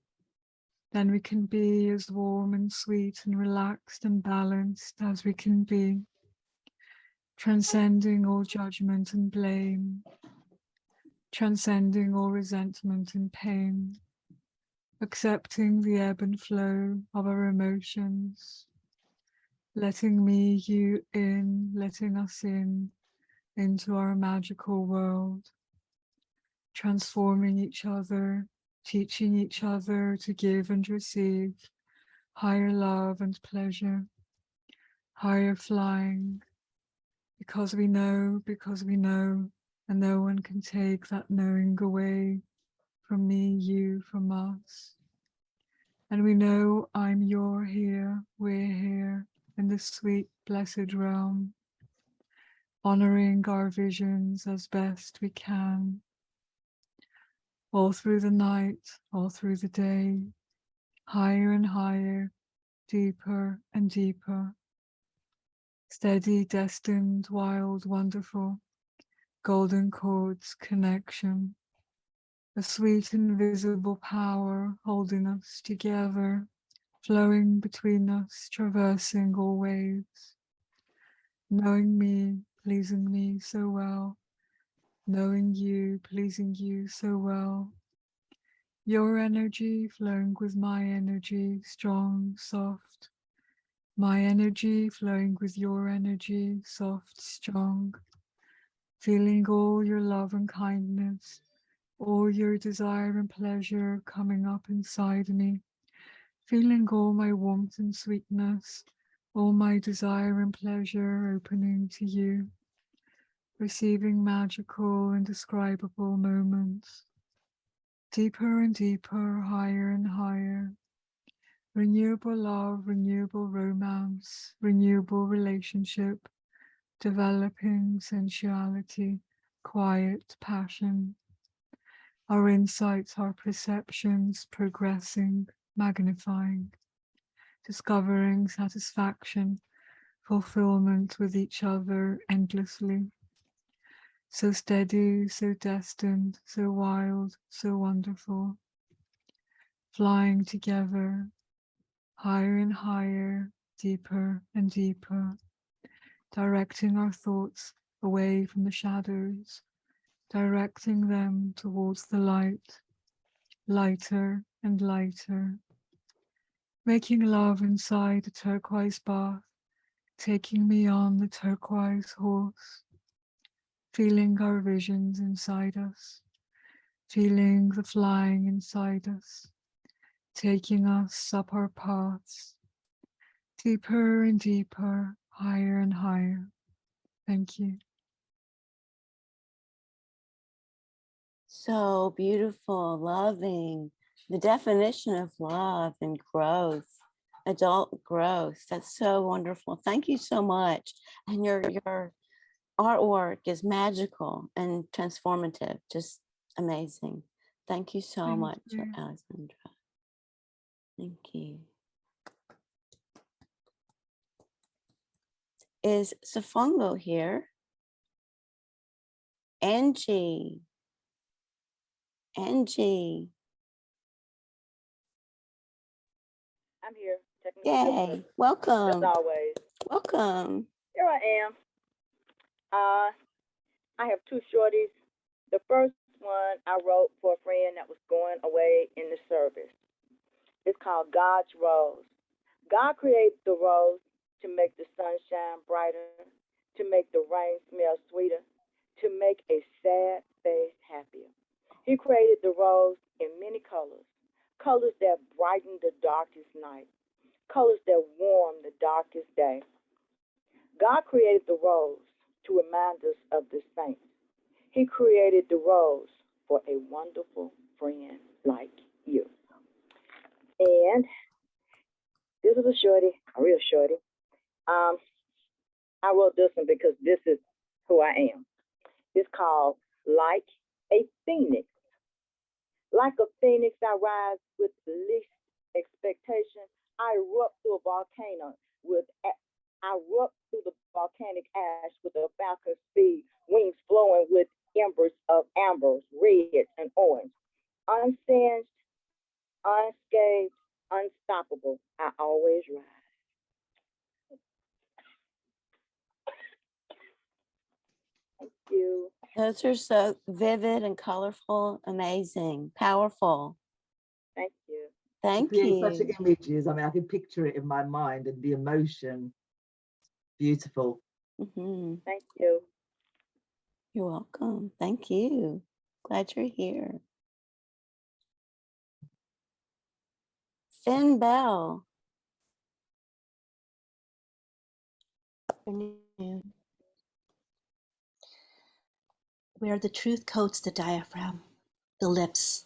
then we can be as warm and sweet and relaxed and balanced as we can be, transcending all judgment and blame, transcending all resentment and pain, accepting the ebb and flow of our emotions, letting me, you in, letting us in, into our magical world, transforming each other, teaching each other to give and receive higher love and pleasure, higher flying, because we know, and no one can take that knowing away from me, you, from us. And we know I'm your here, we're here in this sweet, blessed realm, honoring our visions as best we can, all through the night, all through the day, higher and higher, deeper and deeper, steady, destined, wild, wonderful, golden chords connection, a sweet invisible power holding us together, flowing between us, traversing all waves, knowing me, pleasing me so well, knowing you, pleasing you so well, your energy flowing with my energy, strong, soft, my energy flowing with your energy, soft, strong, feeling all your love and kindness, all your desire and pleasure coming up inside me, feeling all my warmth and sweetness, all my desire and pleasure opening to you, receiving magical, indescribable moments, deeper and deeper, higher and higher, renewable love, renewable romance, renewable relationship, developing sensuality, quiet passion, our insights, our perceptions progressing, magnifying, discovering satisfaction, fulfillment with each other endlessly. So steady, so destined, so wild, so wonderful. Flying together, higher and higher, deeper and deeper, directing our thoughts away from the shadows, directing them towards the light, lighter and lighter, making love inside a turquoise bath, taking me on the turquoise horse, feeling our visions inside us, feeling the flying inside us, taking us up our paths, deeper and deeper, higher and higher. Thank you. So beautiful, loving, the definition of love and growth adult growth. That's so wonderful. Thank you so much. And your artwork is magical and transformative, just amazing. Thank you so Thank much, you. Alexandra. Thank you. Is Safongo here? Angie. Angie. I'm here. Yay. As Welcome. always. Welcome. Here I am. I have two shorties. The first one I wrote for a friend that was going away in the service. It's called God's Rose. God created the rose to make the sun shine brighter, to make the rain smell sweeter, to make a sad face happier. He created the rose in many colors, colors that brighten the darkest night, colors that warm the darkest day. God created the rose to remind us of the saints. He created the rose for a wonderful friend like you. And this is a shorty, a real shorty. I wrote this one because this is who I am. It's called Like a Phoenix. Like a phoenix, I rise with least expectation. I erupt through a volcano I erupt through the volcanic ash with a falcon speed, wings flowing with embers of ambers, red and orange. Unsinged, unscathed, unstoppable, I always rise. Thank you. Those are so vivid and colorful, amazing, powerful. Thank you. Thank Create such you. images. I mean, I can picture it in my mind and the emotion. Beautiful. Mhm. Thank you. You're welcome. Thank you. Glad you're here. Phynne-Belle. Afternoon. Where the truth coats the diaphragm, the lips,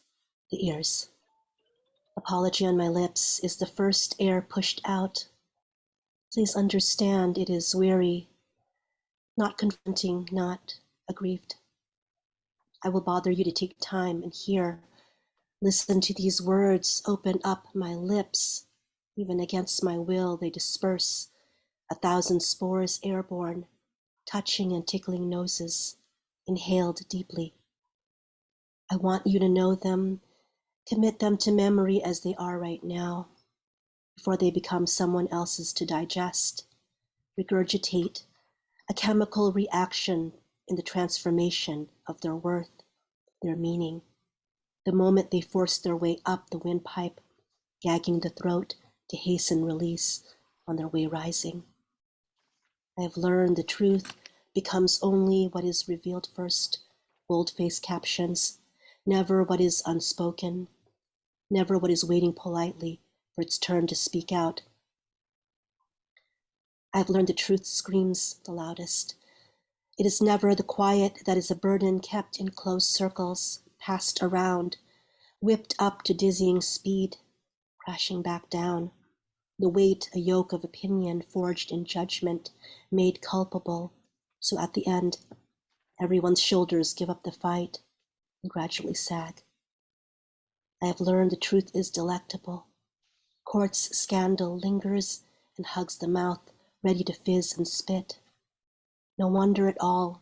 the ears. Apology on my lips is the first air pushed out. Please understand it is weary, not confronting, not aggrieved. I will bother you to take time and hear. Listen to these words, open up my lips. Even against my will, they disperse, 1,000 spores airborne, touching and tickling noses, inhaled deeply. I want you to know them, commit them to memory as they are right now, before they become someone else's to digest, regurgitate, a chemical reaction in the transformation of their worth, their meaning. The moment they force their way up the windpipe, gagging the throat to hasten release on their way rising. I have learned the truth becomes only what is revealed first, bold-faced captions, never what is unspoken, never what is waiting politely for its turn to speak out. I have learned the truth screams the loudest. It is never the quiet that is a burden kept in close circles, passed around, whipped up to dizzying speed, crashing back down. The weight, a yoke of opinion forged in judgment, made culpable. So at the end, everyone's shoulders give up the fight and gradually sag. I have learned the truth is delectable. Court's scandal lingers and hugs the mouth, ready to fizz and spit. No wonder at all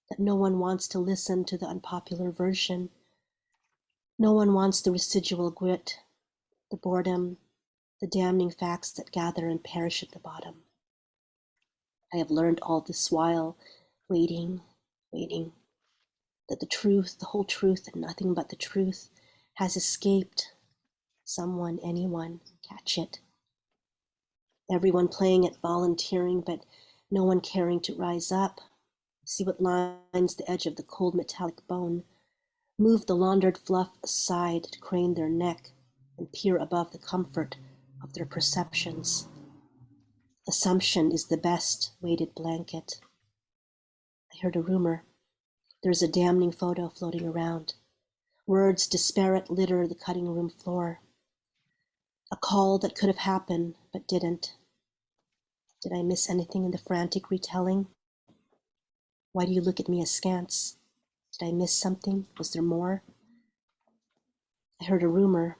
that no one wants to listen to the unpopular version. No one wants the residual grit, the boredom, the damning facts that gather and perish at the bottom. I have learned all this while, waiting, that the truth, the whole truth, and nothing but the truth has escaped someone, anyone, catch it. Everyone playing at volunteering, but no one caring to rise up, see what lines the edge of the cold metallic bone, move the laundered fluff aside to crane their neck and peer above the comfort of their perceptions. Assumption is the best weighted blanket. I heard a rumor. There's a damning photo floating around. Words disparate litter the cutting room floor. A call that could have happened, but didn't. Did I miss anything in the frantic retelling? Why do you look at me askance? Did I miss something? Was there more? I heard a rumor.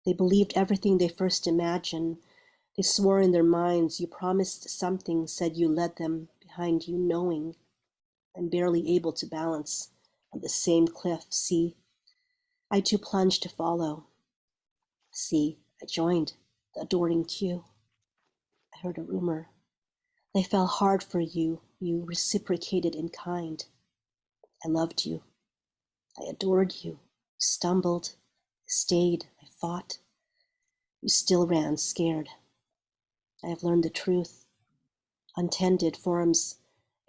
They believed everything they first imagined. They swore in their minds you promised something, said you led them behind you, knowing. I'm barely able to balance on the same cliff. See, I too plunged to follow. See, I joined the adoring queue. I heard a rumor. They fell hard for you. You reciprocated in kind. I loved you. I adored you. Stumbled. Stayed. I fought. You still ran, scared. I have learned the truth. Untended forms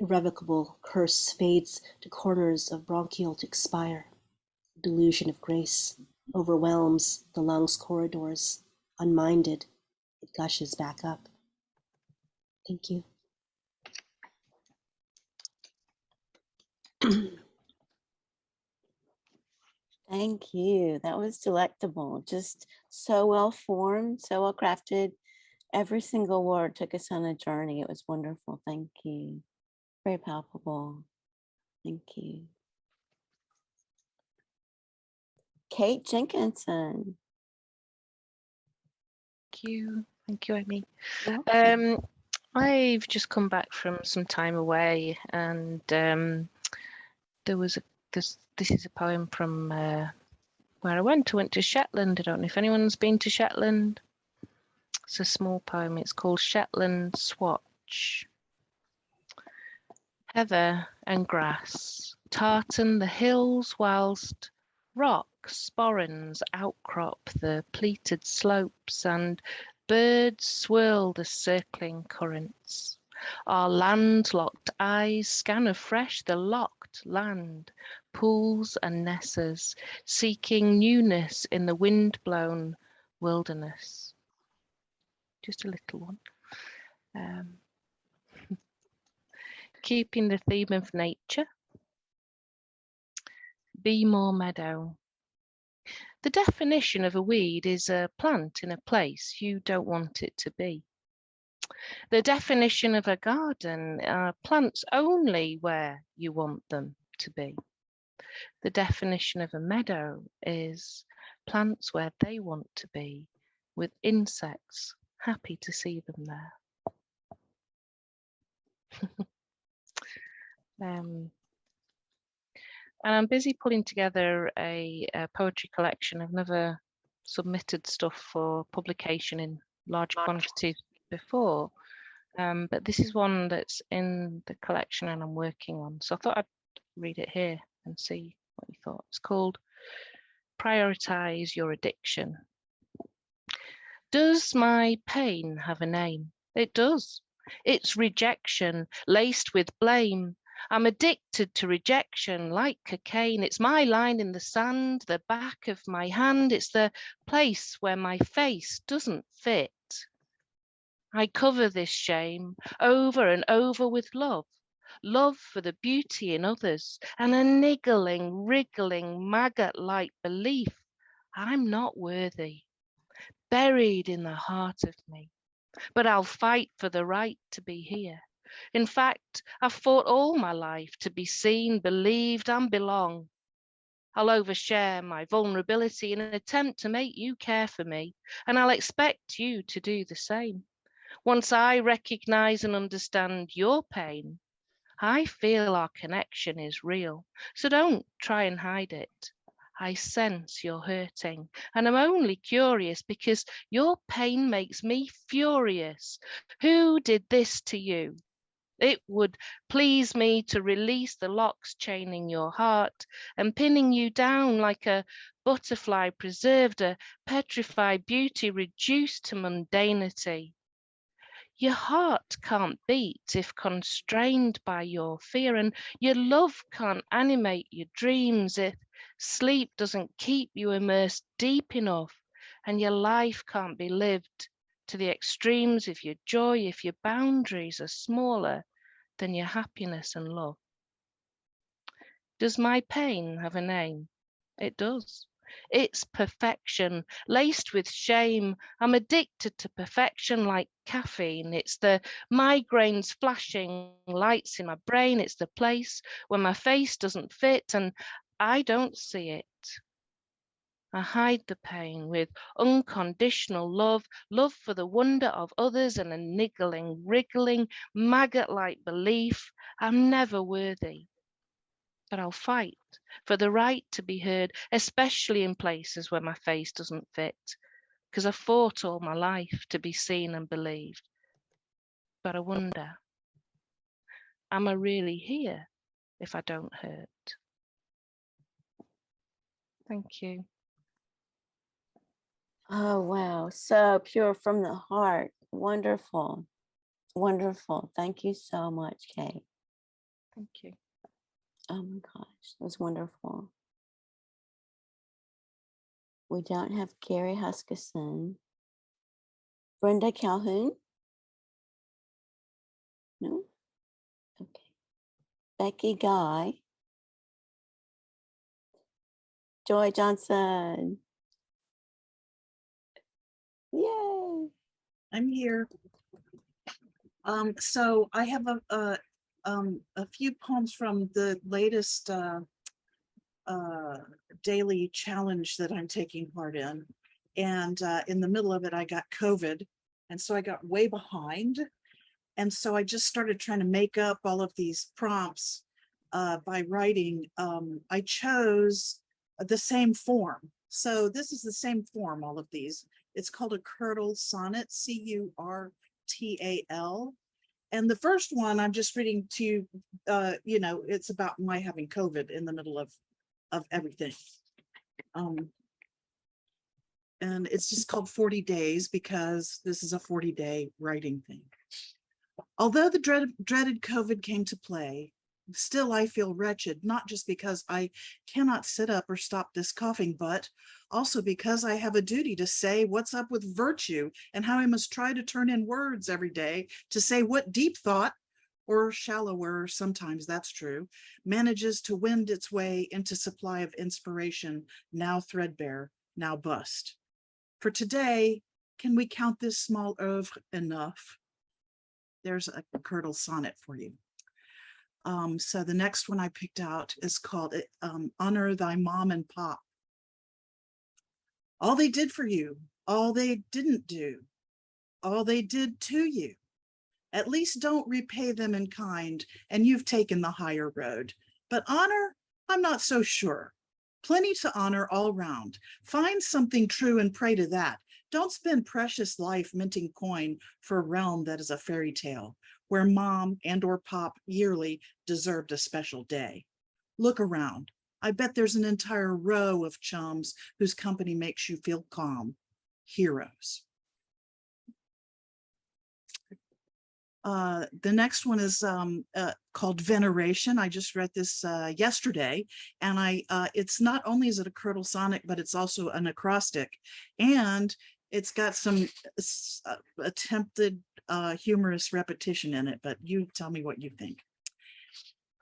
irrevocable. Curse fades to corners of bronchial to expire. Delusion of grace overwhelms the lungs' corridors. Unminded, it gushes back up. Thank you. Thank you. That was delectable. Just so well formed, so well crafted. Every single word took us on a journey. It was wonderful. Thank you. Very palpable. Thank you. Kate Jenkinson. Thank you, Amy. You're welcome. I've just come back from some time away, and there was this is a poem from where I went. I went to Shetland. I don't know if anyone's been to Shetland. It's a small poem. It's called Shetland Swatch. Heather and grass tartan the hills, whilst rock sporrans outcrop the pleated slopes, and birds swirl the circling currents. Our landlocked eyes scan afresh the locked land, pools and nesses, seeking newness in the wind-blown wilderness. Just a little one. Keeping the theme of nature. Be more meadow. The definition of a weed is a plant in a place you don't want it to be. The definition of a garden are plants only where you want them to be. The definition of a meadow is plants where they want to be, with insects happy to see them there. And I'm busy putting together a poetry collection. I've never submitted stuff for publication in large quantities before, but this is one that's in the collection and I'm working on. So I thought I'd read it here and see what you thought. It's called Prioritize Your Addiction. Does my pain have a name? It does. It's rejection, laced with blame. I'm addicted to rejection like cocaine. It's my line in the sand, the back of my hand. It's the place where my face doesn't fit. I cover this shame over and over with love. Love for the beauty in others and a niggling, wriggling, maggot-like belief I'm not worthy, buried in the heart of me. But I'll fight for the right to be here. In fact, I've fought all my life to be seen, believed, and belong. I'll overshare my vulnerability in an attempt to make you care for me, and I'll expect you to do the same. Once I recognize and understand your pain, I feel our connection is real, so don't try and hide it. I sense you're hurting, and I'm only curious because your pain makes me furious. Who did this to you? It would please me to release the locks chaining your heart and pinning you down like a butterfly preserved, a petrified beauty reduced to mundanity. Your heart can't beat if constrained by your fear, and your love can't animate your dreams if sleep doesn't keep you immersed deep enough, and your life can't be lived to the extremes of your joy if your boundaries are smaller than your happiness and love. Does my pain have a name? It does. It's perfection, laced with shame. I'm addicted to perfection like caffeine. It's the migraines flashing lights in my brain. It's the place where my face doesn't fit and I don't see it. I hide the pain with unconditional love, love for the wonder of others and a niggling, wriggling, maggot-like belief I'm never worthy. But I'll fight for the right to be heard, especially in places where my face doesn't fit, because I've fought all my life to be seen and believed. But I wonder, am I really here if I don't hurt? Thank you. Oh, wow. So pure from the heart. Wonderful. Wonderful. Thank you so much, Kate. Thank you. Oh my gosh, that was wonderful. We don't have Gary Huskisson. Brenda Calhoun? No? Okay. Becky Guy. Joy Johnson. Yay. I'm here. So I have a few poems from the latest daily challenge that I'm taking part in. And in the middle of it, I got COVID. And so I got way behind. And so I just started trying to make up all of these prompts by writing. I chose the same form. So this is the same form, all of these. It's called a Cottrill sonnet, C-U-R-T-A-L. And the first one I'm just reading to you, it's about my having COVID in the middle of everything. And it's just called 40 Days because this is a 40-day writing thing. Although the dreaded COVID came to play, still I feel wretched, not just because I cannot sit up or stop this coughing, but also because I have a duty to say what's up with virtue and how I must try to turn in words every day to say what deep thought, or shallower, sometimes that's true, manages to wind its way into supply of inspiration, now threadbare, now bust. For today, can we count this small oeuvre enough? There's a Cottrill sonnet for you. So the next one I picked out is called Honor Thy Mom and Pop. All they did for you, all they didn't do, all they did to you. At least don't repay them in kind, and you've taken the higher road. But honor, I'm not so sure. Plenty to honor all round. Find something true and pray to that. Don't spend precious life minting coin for a realm that is a fairy tale, where mom and or pop yearly deserved a special day. Look around. I bet there's an entire row of chums whose company makes you feel calm. Heroes. The next one is called Veneration. I just read this yesterday, and it's not only is it a Cottrill sonnet, but it's also an acrostic, and it's got some attempted humorous repetition in it, but you tell me what you think.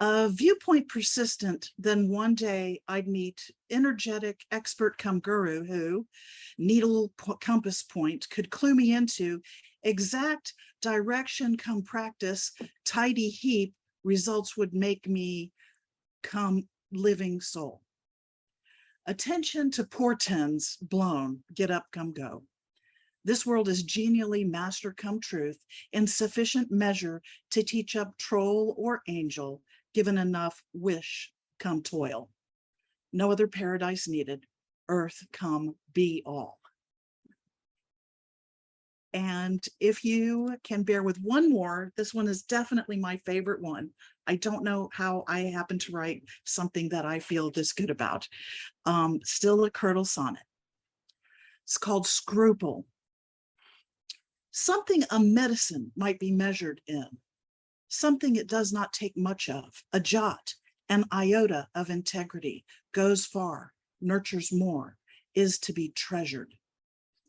Viewpoint persistent, then one day I'd meet energetic expert come guru who, needle compass point, could clue me into exact direction come practice, tidy heap results would make me come living soul. Attention to portends blown, get up, come go. This world is genially master come truth in sufficient measure to teach up troll or angel, given enough wish come toil. No other paradise needed, earth come be all. And if you can bear with one more, this one is definitely my favorite one. I don't know how I happen to write something that I feel this good about. Still a Cottrill sonnet. It's called Scruple. Something a medicine might be measured in, something it does not take much of, a jot, an iota of integrity, goes far, nurtures more, is to be treasured.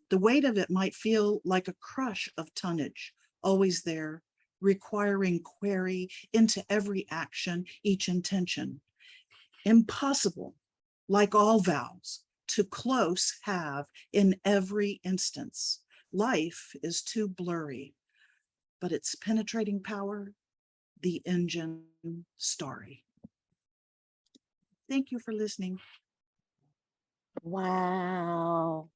The weight of it might feel like a crush of tonnage, always there, requiring query into every action, each intention. Impossible, like all vows, to close have in every instance. Life is too blurry, but its penetrating power, the engine starry. Thank you for listening. Wow.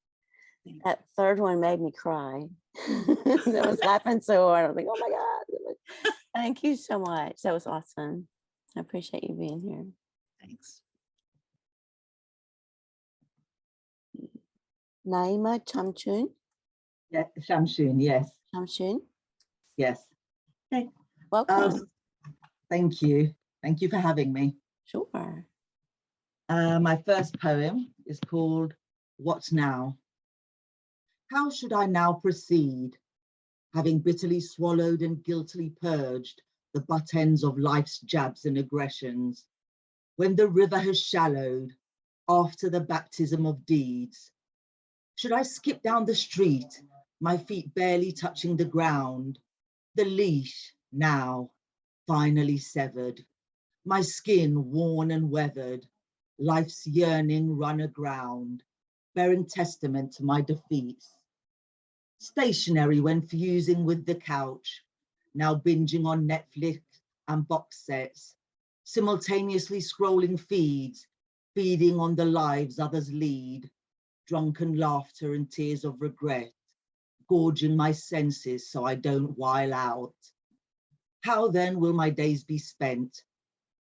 That third one made me cry. I was laughing so hard. I was like, oh my God. Thank you so much. That was awesome. I appreciate you being here. Thanks. Nayma Chamchoun. Yeah, Chamchoun, yes. Chamchoun. Yes. Okay. Welcome. Thank you. Thank you for having me. Sure. My first poem is called What Now? How should I now proceed, having bitterly swallowed and guiltily purged the butt ends of life's jabs and aggressions, when the river has shallowed after the baptism of deeds? Should I skip down the street, my feet barely touching the ground, the leash now finally severed, my skin worn and weathered, life's yearning run aground, bearing testament to my defeats? Stationary when fusing with the couch, now binging on Netflix and box sets, simultaneously scrolling feeds, feeding on the lives others lead, drunken laughter and tears of regret, gorging my senses so I don't while out. How then will my days be spent,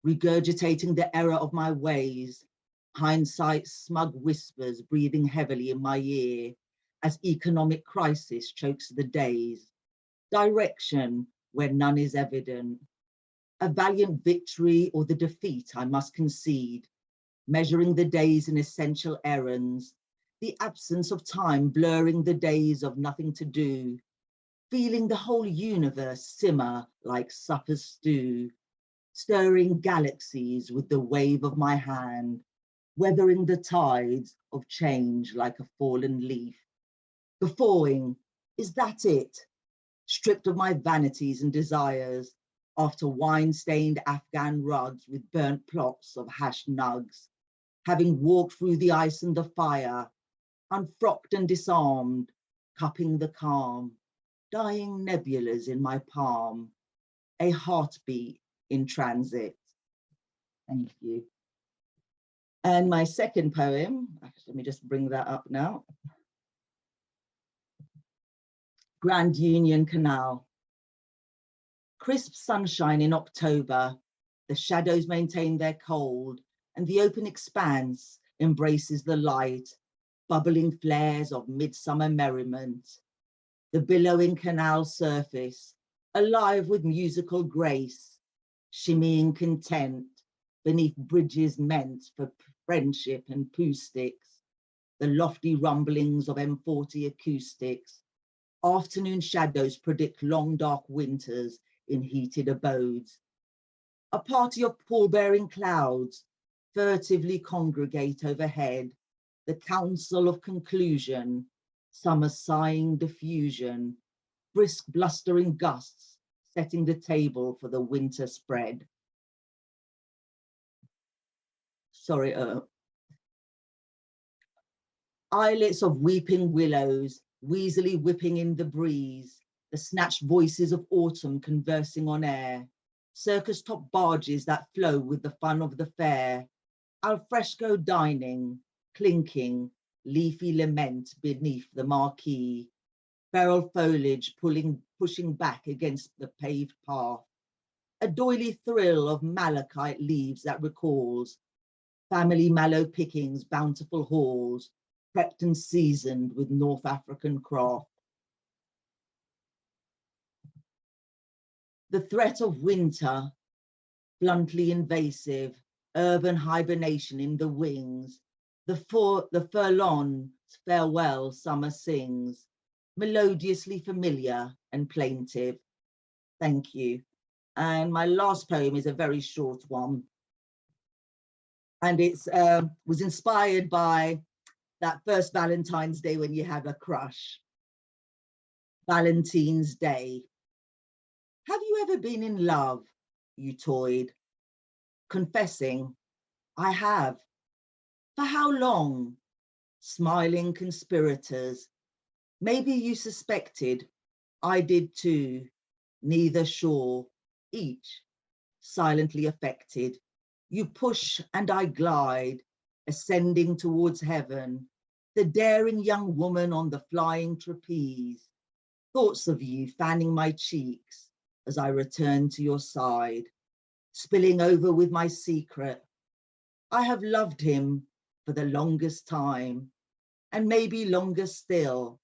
regurgitating the error of my ways, hindsight's smug whispers breathing heavily in my ear as economic crisis chokes the days, direction where none is evident, a valiant victory or the defeat I must concede, measuring the days in essential errands, the absence of time blurring the days of nothing to do, feeling the whole universe simmer like supper's stew, stirring galaxies with the wave of my hand, weathering the tides of change like a fallen leaf. Guffawing, is that it? Stripped of my vanities and desires, after wine-stained Afghan rugs with burnt plots of hashed nugs, having walked through the ice and the fire, unfrocked and disarmed, cupping the calm, dying nebulas in my palm, a heartbeat in transit. Thank you. And my second poem, let me just bring that up now. Grand Union Canal. Crisp sunshine in October, the shadows maintain their cold, and the open expanse embraces the light, bubbling flares of midsummer merriment. The billowing canal surface, alive with musical grace, shimmying content beneath bridges meant for friendship and poo sticks, the lofty rumblings of M40 acoustics. Afternoon shadows predict long dark winters in heated abodes. A party of pall-bearing clouds furtively congregate overhead, the council of conclusion, summer sighing diffusion, brisk blustering gusts setting the table for the winter spread. Sorry, islets of weeping willows, wheezily whipping in the breeze, the snatched voices of autumn conversing on air, circus-top barges that flow with the fun of the fair, al fresco dining, clinking, leafy lament beneath the marquee, feral foliage pushing back against the paved path, a doily thrill of malachite leaves that recalls family mallow pickings, bountiful halls, prepped and seasoned with North African craft. The threat of winter, bluntly invasive, urban hibernation in the wings, the furlong's farewell summer sings, melodiously familiar and plaintive. Thank you. And my last poem is a very short one. And it was inspired by that first Valentine's Day when you have a crush. Valentine's Day. Have you ever been in love? You toyed. Confessing, I have. For how long? smiling conspirators. Maybe you suspected, I did too, neither sure, each silently affected. You push and I glide, ascending towards heaven, the daring young woman on the flying trapeze. Thoughts of you fanning my cheeks as I return to your side, spilling over with my secret. I have loved him for the longest time, and maybe longer still.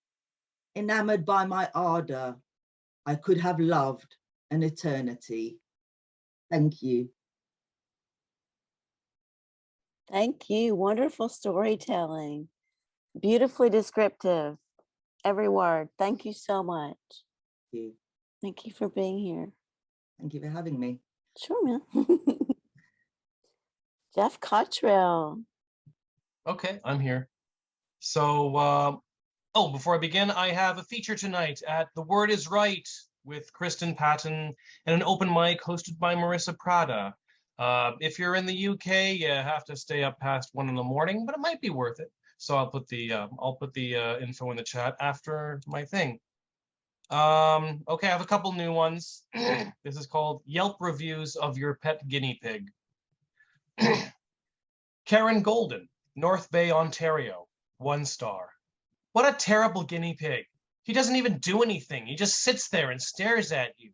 Enamored by my ardor, I could have loved an eternity. Thank you. Thank you. Wonderful storytelling. Beautifully descriptive. Every word. Thank you so much. Thank you. Thank you for being here. Thank you for having me. Sure, man. Jeff Cottrill. Okay, I'm here. So, before I begin, I have a feature tonight at The Word is Right with Kristen Patton and an open mic hosted by Marissa Prada. If you're in the UK, you have to stay up past 1 in the morning, but it might be worth it. So I'll put the info in the chat after my thing. Okay, I have a couple new ones. This is called Yelp Reviews of Your Pet Guinea Pig. Karen Golden, North Bay, Ontario, 1 star. What a terrible guinea pig. He doesn't even do anything. He just sits there and stares at you.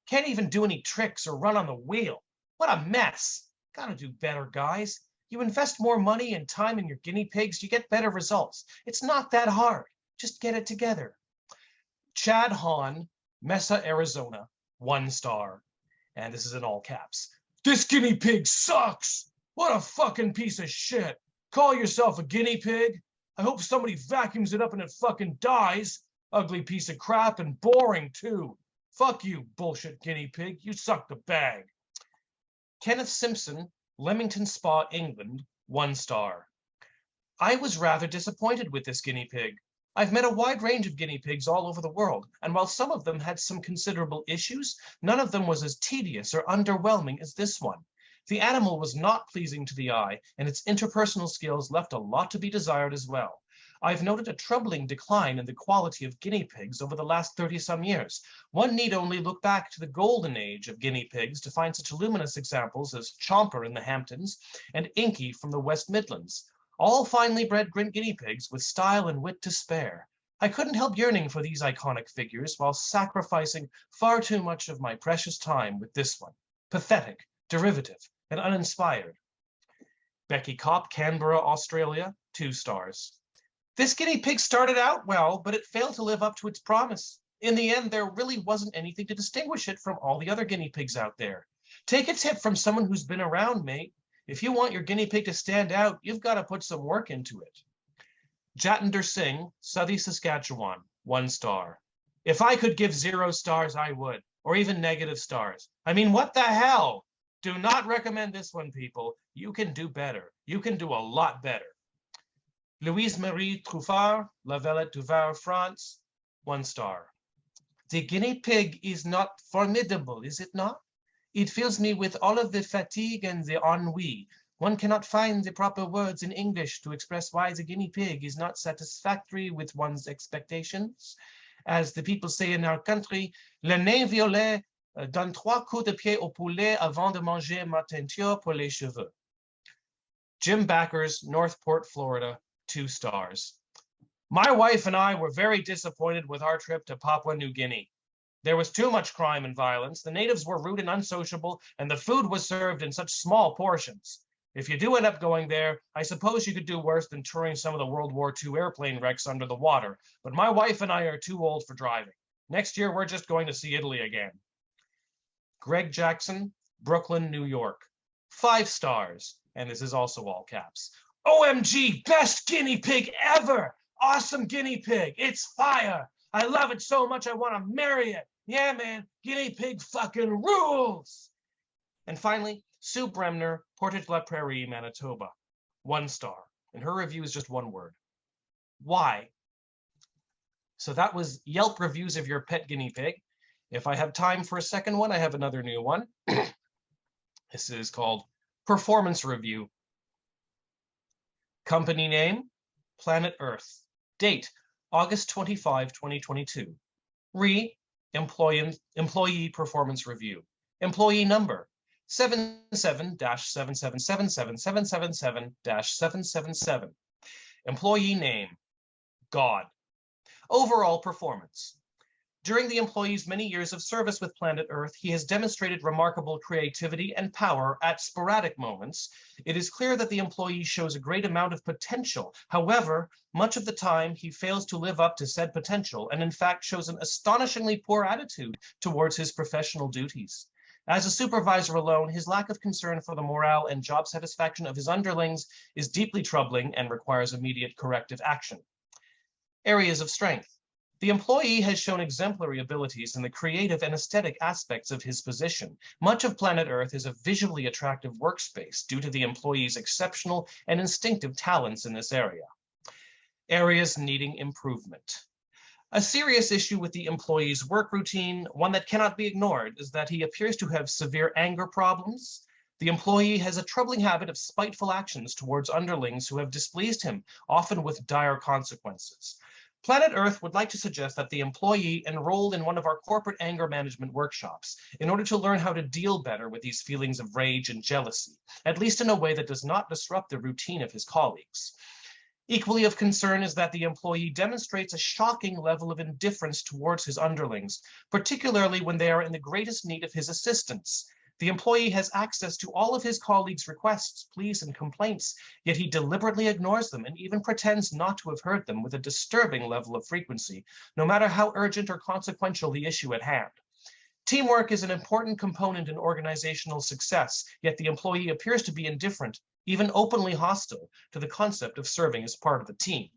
Can't even do any tricks or run on the wheel. What a mess. Gotta do better, guys. You invest more money and time in your guinea pigs, you get better results. It's not that hard. Just get it together. Chad Hahn, Mesa, Arizona, 1 star. And this is in all caps. This guinea pig sucks. What a fucking piece of shit. Call yourself a guinea pig? I hope somebody vacuums it up and it fucking dies. Ugly piece of crap and boring too. Fuck you, bullshit guinea pig. You suck the bag. Kenneth Simpson, Leamington Spa, England, 1 star. I was rather disappointed with this guinea pig. I've met a wide range of guinea pigs all over the world, and while some of them had some considerable issues, none of them was as tedious or underwhelming as this one. The animal was not pleasing to the eye, and its interpersonal skills left a lot to be desired as well. I've noted a troubling decline in the quality of guinea pigs over the last 30-some years. One need only look back to the golden age of guinea pigs to find such luminous examples as Chomper in the Hamptons and Inky from the West Midlands. All finely bred guinea pigs with style and wit to spare. I couldn't help yearning for these iconic figures while sacrificing far too much of my precious time with this one. Pathetic, derivative, and uninspired. Becky Kopp, Canberra, Australia, 2 stars. This guinea pig started out well, but it failed to live up to its promise. In the end, there really wasn't anything to distinguish it from all the other guinea pigs out there. Take a tip from someone who's been around, mate. If you want your guinea pig to stand out, you've got to put some work into it. Jatinder Singh, Southey, Saskatchewan, 1 star. If I could give 0 stars, I would, or even negative stars. I mean, what the hell? Do not recommend this one, people. You can do better. You can do a lot better. Louise-Marie Truffard, La Vallette du Var, France, 1 star. The guinea pig is not formidable, is it not? It fills me with all of the fatigue and the ennui. One cannot find the proper words in English to express why the guinea pig is not satisfactory with one's expectations. As the people say in our country, le nain violet donne 3 coups de pied au poulet avant de manger ma teinture pour les cheveux. Jim Backers, Northport, Florida, 2 stars. My wife and I were very disappointed with our trip to Papua New Guinea. There was too much crime and violence, the natives were rude and unsociable, and the food was served in such small portions. If you do end up going there, I suppose you could do worse than touring some of the World War II airplane wrecks under the water, but my wife and I are too old for driving. Next year, we're just going to see Italy again. Greg Jackson, Brooklyn, New York, 5 stars, and this is also all caps. OMG, best guinea pig ever! Awesome guinea pig, it's fire! I love it so much I want to marry it. Yeah, man, guinea pig fucking rules! And finally, Sue Bremner, Portage la Prairie, Manitoba, 1 star. And her review is just 1 word. Why? So that was Yelp Reviews of Your Pet Guinea Pig. If I have time for a second one, I have another new one. This is called Performance Review. Company name, Planet Earth. Date, August 25, 2022. Re, Employee Performance Review. Employee number, 77-7777777-777. Employee name, God. Overall performance. During the employee's many years of service with Planet Earth, he has demonstrated remarkable creativity and power at sporadic moments. It is clear that the employee shows a great amount of potential. However, much of the time he fails to live up to said potential and in fact shows an astonishingly poor attitude towards his professional duties. As a supervisor alone, his lack of concern for the morale and job satisfaction of his underlings is deeply troubling and requires immediate corrective action. Areas of strength. The employee has shown exemplary abilities in the creative and aesthetic aspects of his position. Much of Planet Earth is a visually attractive workspace due to the employee's exceptional and instinctive talents in this area. Areas needing improvement. A serious issue with the employee's work routine, one that cannot be ignored, is that he appears to have severe anger problems. The employee has a troubling habit of spiteful actions towards underlings who have displeased him, often with dire consequences. Planet Earth would like to suggest that the employee enroll in one of our corporate anger management workshops in order to learn how to deal better with these feelings of rage and jealousy, at least in a way that does not disrupt the routine of his colleagues. Equally of concern is that the employee demonstrates a shocking level of indifference towards his underlings, particularly when they are in the greatest need of his assistance. The employee has access to all of his colleagues' requests, pleas, and complaints, yet he deliberately ignores them and even pretends not to have heard them with a disturbing level of frequency, no matter how urgent or consequential the issue at hand. Teamwork is an important component in organizational success, yet the employee appears to be indifferent, even openly hostile, to the concept of serving as part of the team.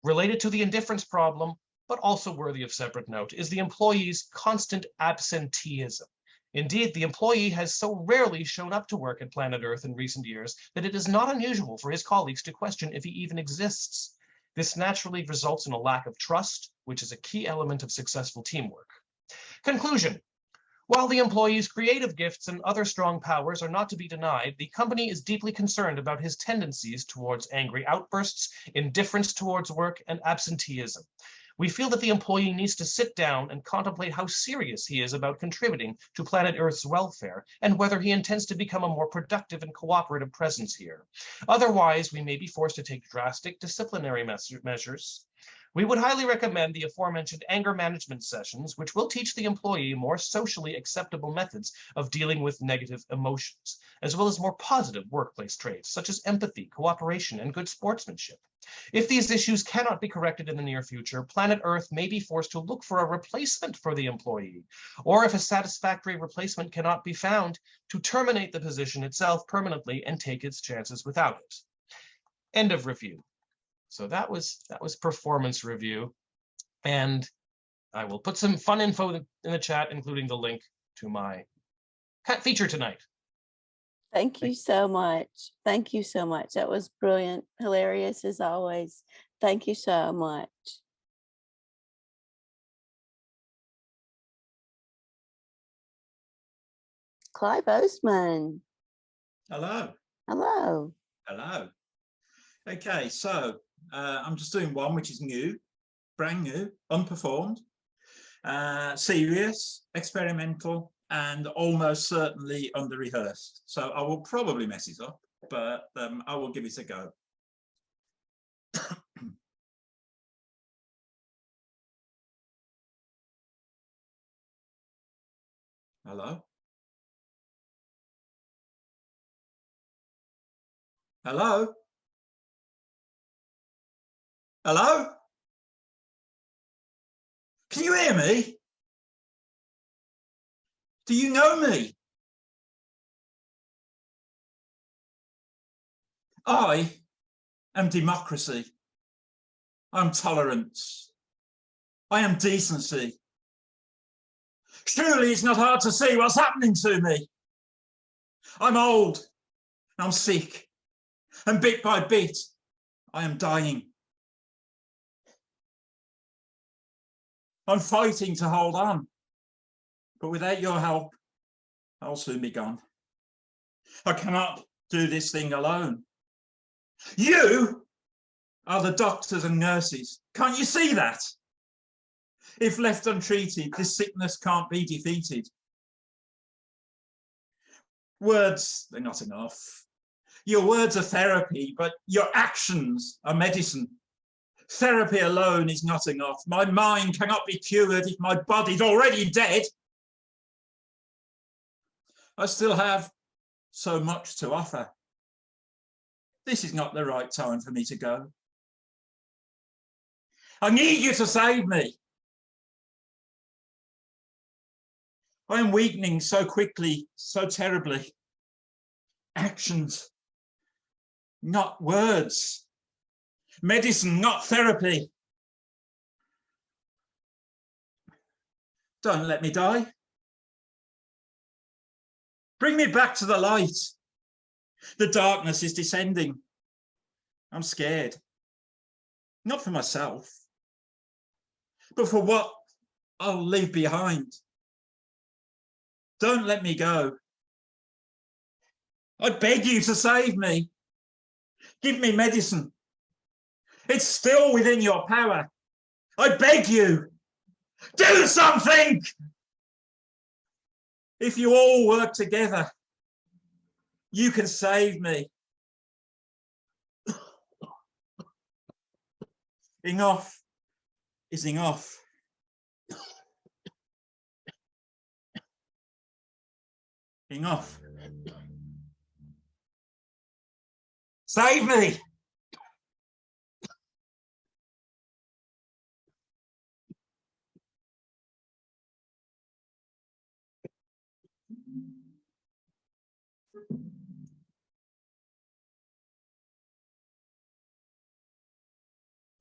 Related to the indifference problem, but also worthy of separate note, is the employee's constant absenteeism. Indeed, the employee has so rarely shown up to work at Planet Earth in recent years that it is not unusual for his colleagues to question if he even exists. This naturally results in a lack of trust, which is a key element of successful teamwork. Conclusion. While the employee's creative gifts and other strong powers are not to be denied, the company is deeply concerned about his tendencies towards angry outbursts, indifference towards work, and absenteeism. We feel that the employee needs to sit down and contemplate how serious he is about contributing to Planet Earth's welfare and whether he intends to become a more productive and cooperative presence here. Otherwise, we may be forced to take drastic disciplinary measures. We would highly recommend the aforementioned anger management sessions, which will teach the employee more socially acceptable methods of dealing with negative emotions, as well as more positive workplace traits, such as empathy, cooperation, and good sportsmanship. If these issues cannot be corrected in the near future, Planet Earth may be forced to look for a replacement for the employee, or if a satisfactory replacement cannot be found, to terminate the position itself permanently and take its chances without it. End of review. So that was performance review, and I will put some fun info in the chat, including the link to my feature tonight. Thank you so much. Thank you so much. That was brilliant, hilarious as always. Thank you so much. Clive Oseman. Hello. Hello. Hello. Okay, so I'm just doing one which is new, brand new, unperformed, serious, experimental, and almost certainly under-rehearsed. So I will probably mess it up, but I will give it a go. Hello? Hello? Hello? Can you hear me? Do you know me? I am democracy. I'm tolerance. I am decency. Surely it's not hard to see what's happening to me. I'm old, I'm sick, and bit by bit, I am dying. I'm fighting to hold on, but without your help, I'll soon be gone. I cannot do this thing alone. You are the doctors and nurses. Can't you see that? If left untreated, this sickness can't be defeated. Words, they're not enough. Your words are therapy, but your actions are medicine. Therapy alone is not enough. My mind cannot be cured if my body's already dead. I still have so much to offer. This is not the right time for me to go. I need you to save me. I am weakening so quickly, so terribly. Actions, not words. Medicine, not therapy. Don't let me die. Bring me back to the light. The darkness is descending. I'm scared. Not for myself, but for what I'll leave behind. Don't let me go. I beg you to save me. Give me medicine. It's still within your power. I beg you, do something. If you all work together, you can save me. Enough is enough. Enough. Save me.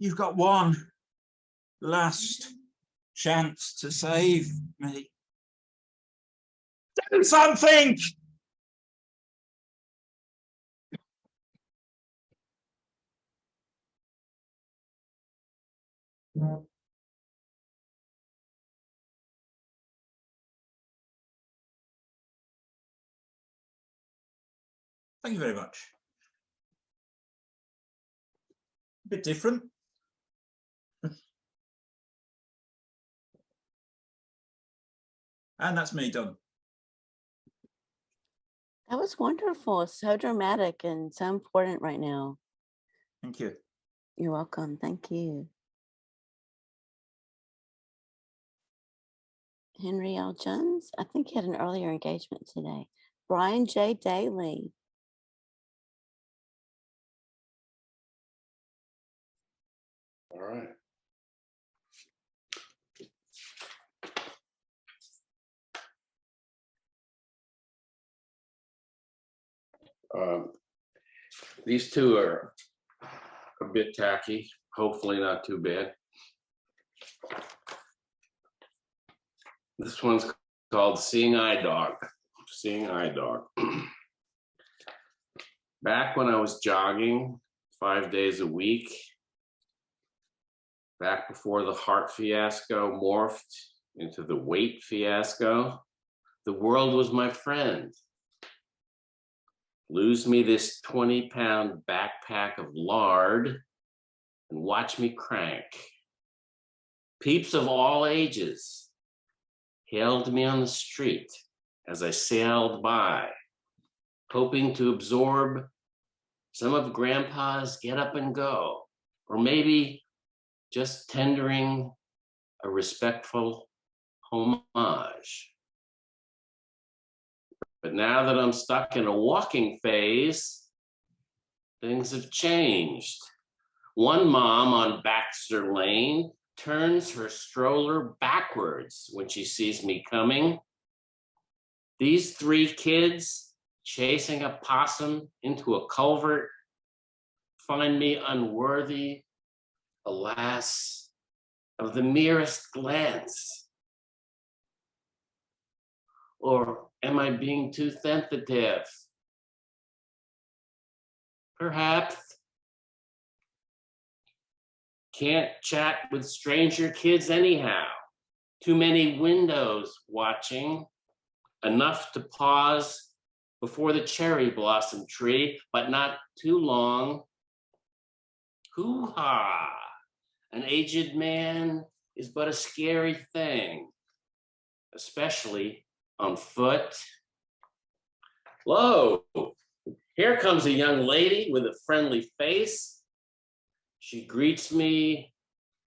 You've got one last chance to save me. Do something! Thank you very much. A bit different. And that's me done. That was wonderful. So dramatic and so important right now. Thank you. You're welcome. Thank you. Henry L. Jones, I think he had an earlier engagement today. Brian J. Daly. All right. These two are a bit tacky, hopefully not too bad. This one's called Seeing Eye Dog. Seeing Eye Dog. Back when I was jogging 5 days a week, back before the heart fiasco morphed into the weight fiasco, the world was my friend. Lose me this 20-pound backpack of lard and watch me crank. Peeps of all ages hailed me on the street as I sailed by, hoping to absorb some of Grandpa's get up and go, or maybe just tendering a respectful homage. But now that I'm stuck in a walking phase, things have changed. One mom on Baxter Lane turns her stroller backwards when she sees me coming. These 3 kids chasing a possum into a culvert find me unworthy, alas, of the merest glance. Or am I being too sensitive? Perhaps. Can't chat with stranger kids anyhow. Too many windows watching. Enough to pause before the cherry blossom tree, but not too long. Hoo-ha! An aged man is but a scary thing, especially on foot. Lo, here comes a young lady with a friendly face. She greets me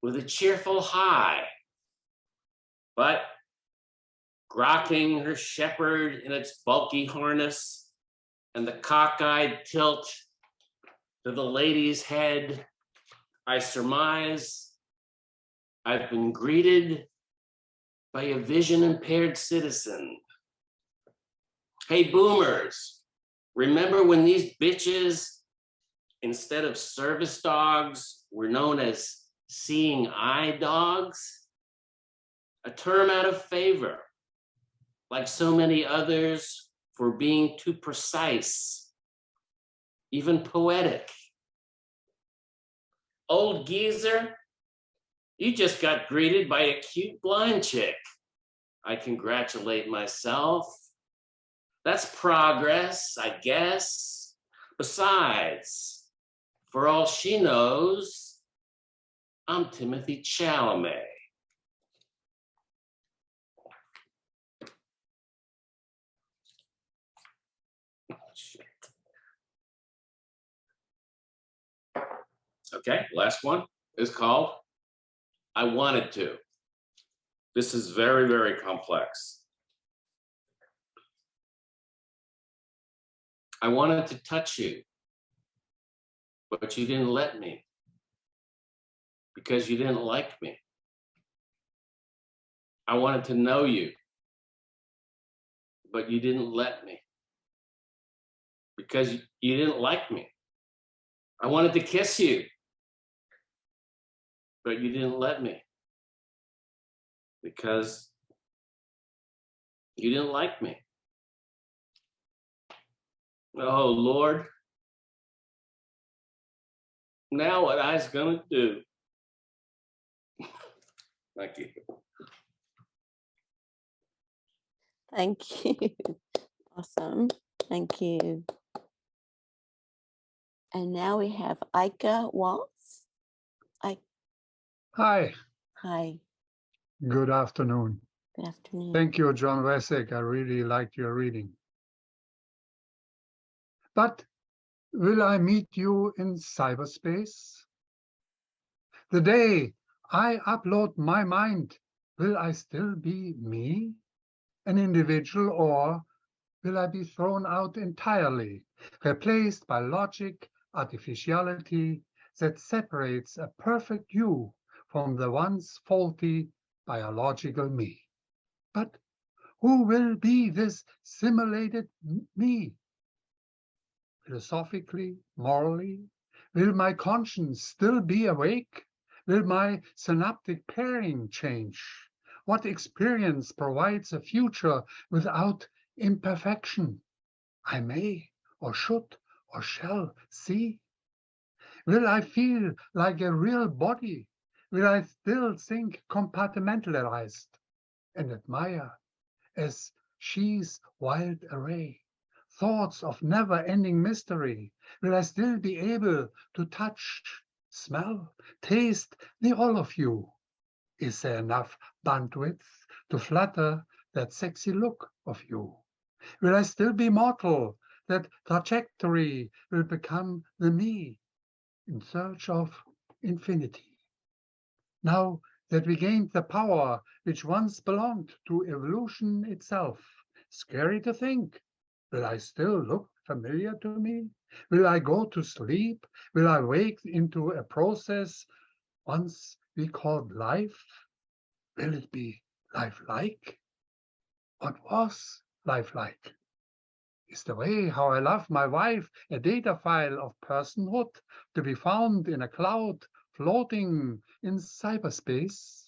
with a cheerful hi, but grokking her shepherd in its bulky harness and the cockeyed tilt to the lady's head, I surmise I've been greeted by a vision-impaired citizen. Hey, boomers, remember when these bitches, instead of service dogs, were known as seeing eye dogs? A term out of favor, like so many others, for being too precise, even poetic. Old geezer, you just got greeted by a cute blind chick. I congratulate myself. That's progress, I guess. Besides, for all she knows, I'm Timothy Chalamet. Okay, last one is called I Wanted To. This is very, very complex. I wanted to touch you, but you didn't let me because you didn't like me. I wanted to know you, but you didn't let me because you didn't like me. I wanted to kiss you, but you didn't let me because you didn't like me. Oh, Lord. Now what I's gonna do? Thank you. Thank you. Awesome. Thank you. And now we have Eike Walz. Hi, Hi, good afternoon. good afternoon. Thank you, John Wesek. I really liked your reading. But will I meet you in cyberspace? The day I upload my mind, will I still be me, an individual, or will I be thrown out entirely, replaced by logic, artificiality that separates a perfect you from the once faulty biological me? But who will be this simulated me? Philosophically, morally, will my conscience still be awake? Will my synaptic pairing change? What experience provides a future without imperfection? I may, or should, or shall see? Will I feel like a real body? Will I still think compartmentalized and admire as she's wild array? Thoughts of never-ending mystery. Will I still be able to touch, smell, taste the all of you? Is there enough bandwidth to flutter that sexy look of you? Will I still be mortal? That trajectory will become the me in search of infinity. Now that we gained the power which once belonged to evolution itself, scary to think. Will I still look familiar to me? Will I go to sleep? Will I wake into a process once we called life? Will it be lifelike? What was lifelike? Is the way how I love my wife a data file of personhood to be found in a cloud floating in cyberspace?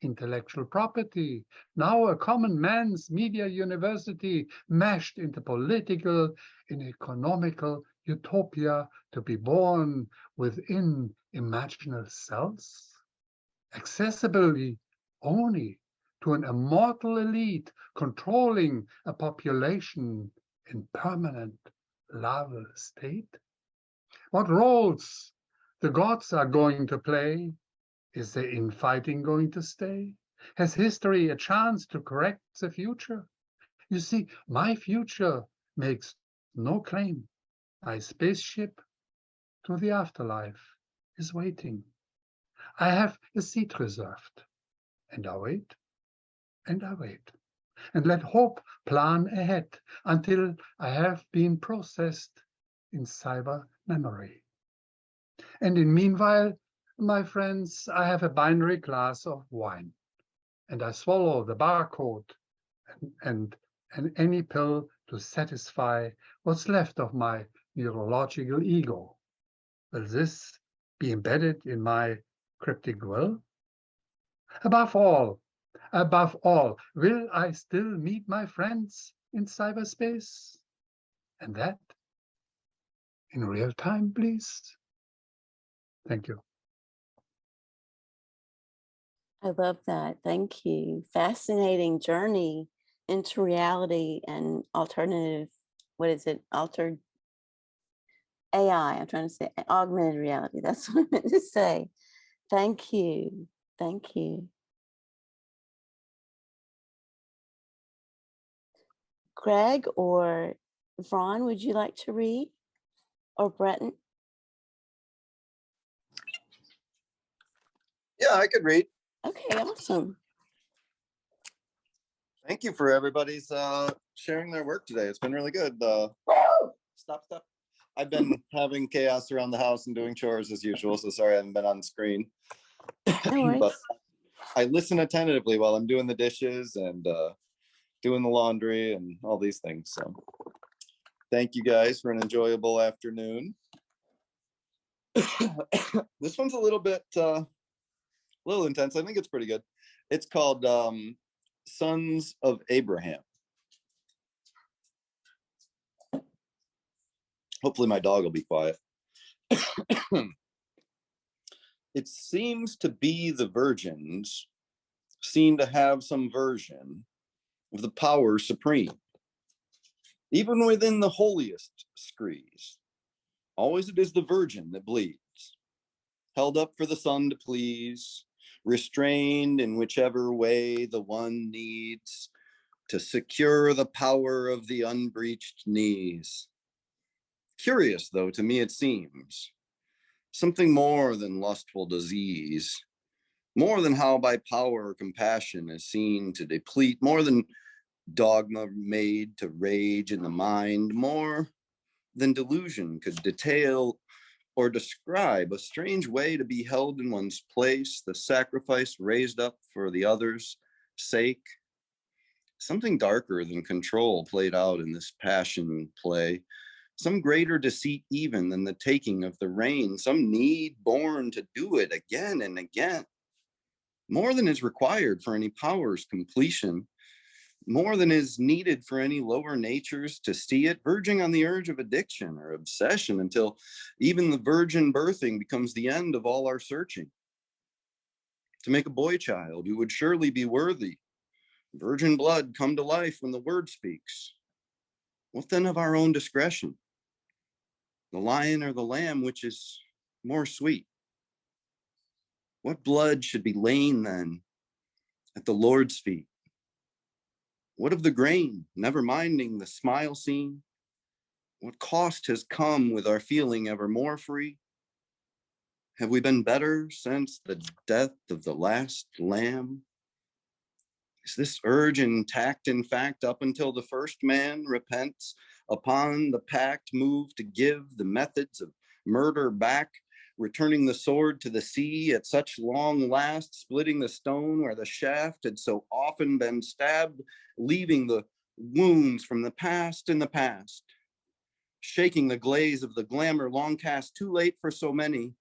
Intellectual property, now a common man's media university mashed into political and economical utopia to be born within imaginal cells? Accessibly only to an immortal elite controlling a population in permanent larval state? What roles The gods are going to play. Is the infighting going to stay? Has history a chance to correct the future? You see, my future makes no claim. My spaceship to the afterlife is waiting. I have a seat reserved, and I wait, and I wait, and let hope plan ahead until I have been processed in cyber memory. And in meanwhile, my friends, I have a binary glass of wine, and I swallow the barcode and any pill to satisfy what's left of my neurological ego. Will this be embedded in my cryptic will? Above all, will I still meet my friends in cyberspace? And that in real time, please? Thank you. I love that. Thank you. Fascinating journey into reality and alternative, what is it? Altered AI. I'm trying to say augmented reality. That's what I meant to say. Thank you. Thank you. Greg or Vron, would you like to read? Or Breton? Yeah, I could read. Okay, awesome. Thank you for everybody's sharing their work today. It's been really good. Stop. I've been having chaos around the house and doing chores as usual, so sorry I haven't been on screen. No worries. But I listen attentively while I'm doing the dishes and doing the laundry and all these things. So thank you guys for an enjoyable afternoon. This one's a little bit intense. I think it's pretty good. It's called Sons of Abraham. Hopefully my dog will be quiet. It seems to be the virgins seen to have some version of the power supreme. Even within the holiest screes, always it is the virgin that bleeds, held up for the sun to please, restrained in whichever way the one needs to secure the power of the unbreached knees. Curious, though, to me it seems, something more than lustful disease, more than how by power compassion is seen to deplete, more than dogma made to rage in the mind, more than delusion could detail or describe a strange way to be held in one's place, the sacrifice raised up for the other's sake. Something darker than control played out in this passion play, some greater deceit even than the taking of the rein, some need born to do it again and again, more than is required for any power's completion, more than is needed for any lower natures to see it, verging on the urge of addiction or obsession until even the virgin birthing becomes the end of all our searching. To make a boy child who would surely be worthy, virgin blood come to life when the word speaks. What then of our own discretion? The lion or the lamb, which is more sweet? What blood should be lain then at the Lord's feet? What of the grain, never minding the smile seen? What cost has come with our feeling ever more free? Have we been better since the death of the last lamb? Is this urge intact, in fact, up until the first man repents upon the pact move to give the methods of murder back, returning the sword to the sea at such long last, splitting the stone where the shaft had so often been stabbed, leaving the wounds from the past in the past, shaking the glaze of the glamour long cast too late for so many,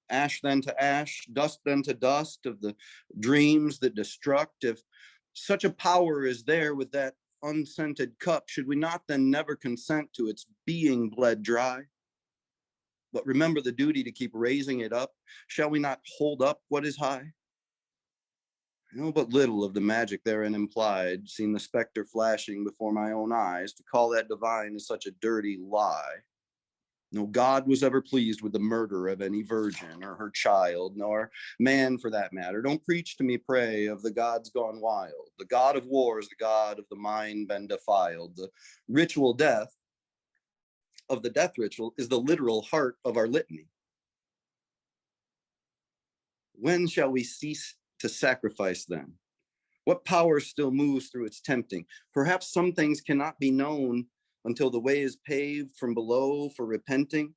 ash then to ash, dust then to dust of the dreams that destruct. If such a power is there with that unscented cup, should we not then never consent to its being bled dry? But remember the duty to keep raising it up. Shall we not hold up what is high? I know but little of the magic therein implied, seen the specter flashing before my own eyes. To call that divine is such a dirty lie. No God was ever pleased with the murder of any virgin or her child, nor man for that matter. Don't preach to me, pray, of the gods gone wild. The God of wars, the God of the mind been defiled. The ritual death of the death ritual is the literal heart of our litany. When shall we cease to sacrifice then? What power still moves through its tempting? Perhaps some things cannot be known until the way is paved from below for repenting.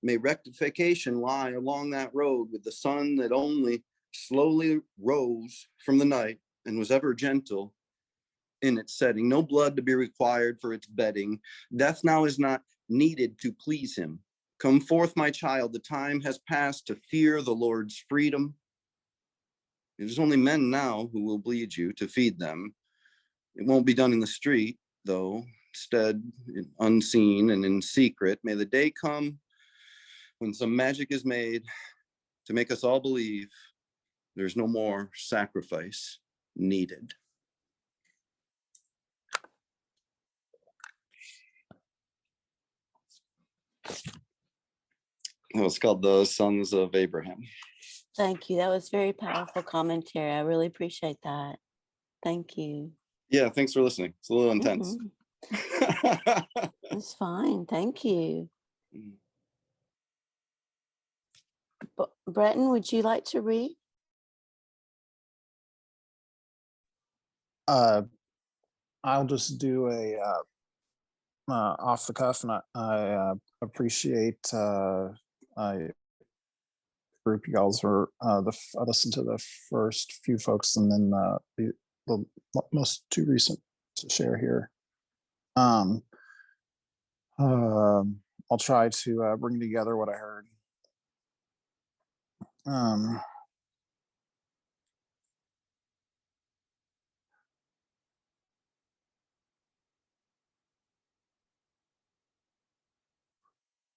May rectification lie along that road with the sun that only slowly rose from the night and was ever gentle in its setting. No blood to be required for its bedding. Death now is not needed to please him. Come forth, my child, the time has passed to fear the Lord's freedom. It is only men now who will bleed you to feed them. It won't be done in the street, though. Instead, unseen and in secret, may the day come when some magic is made to make us all believe there's no more sacrifice needed. It was called The Sons of Abraham. Thank you. That was very powerful commentary. I really appreciate that. Thank you. Yeah, thanks for listening. It's a little intense. It's fine. Thank you. Breton, would you like to read? I'll just do a off the cuff, and I appreciate group you guys were I listened to the first few folks and then the most two recent to share here. I'll try to bring together what I heard.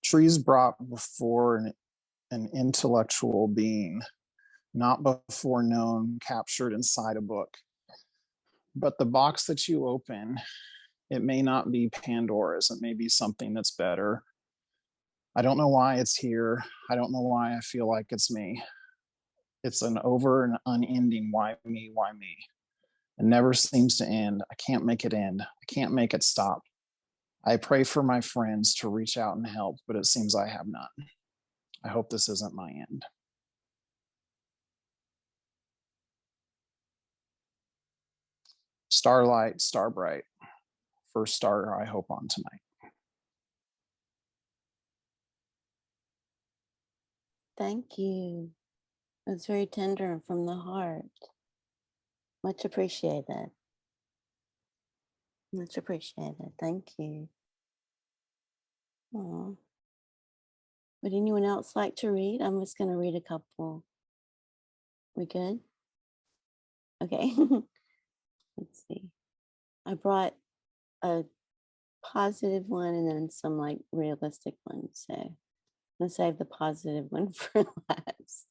Trees brought before an intellectual being, not before known, captured inside a book. But the box that you open, it may not be Pandora's, it may be something that's better. I don't know why it's here. I don't know why I feel like it's me. It's an over and unending why me, why me. It never seems to end. I can't make it end. I can't make it stop. I pray for my friends to reach out and help, but it seems I have none. I hope this isn't my end. Starlight, star bright. First star I hope on tonight. Thank you. It's very tender and from the heart. Much appreciated. Much appreciated. Thank you. Aw. Would anyone else like to read? I'm just going to read a couple. We good? Okay. Let's see. I brought a positive one and then some like realistic ones. So I'm going to save the positive one for last.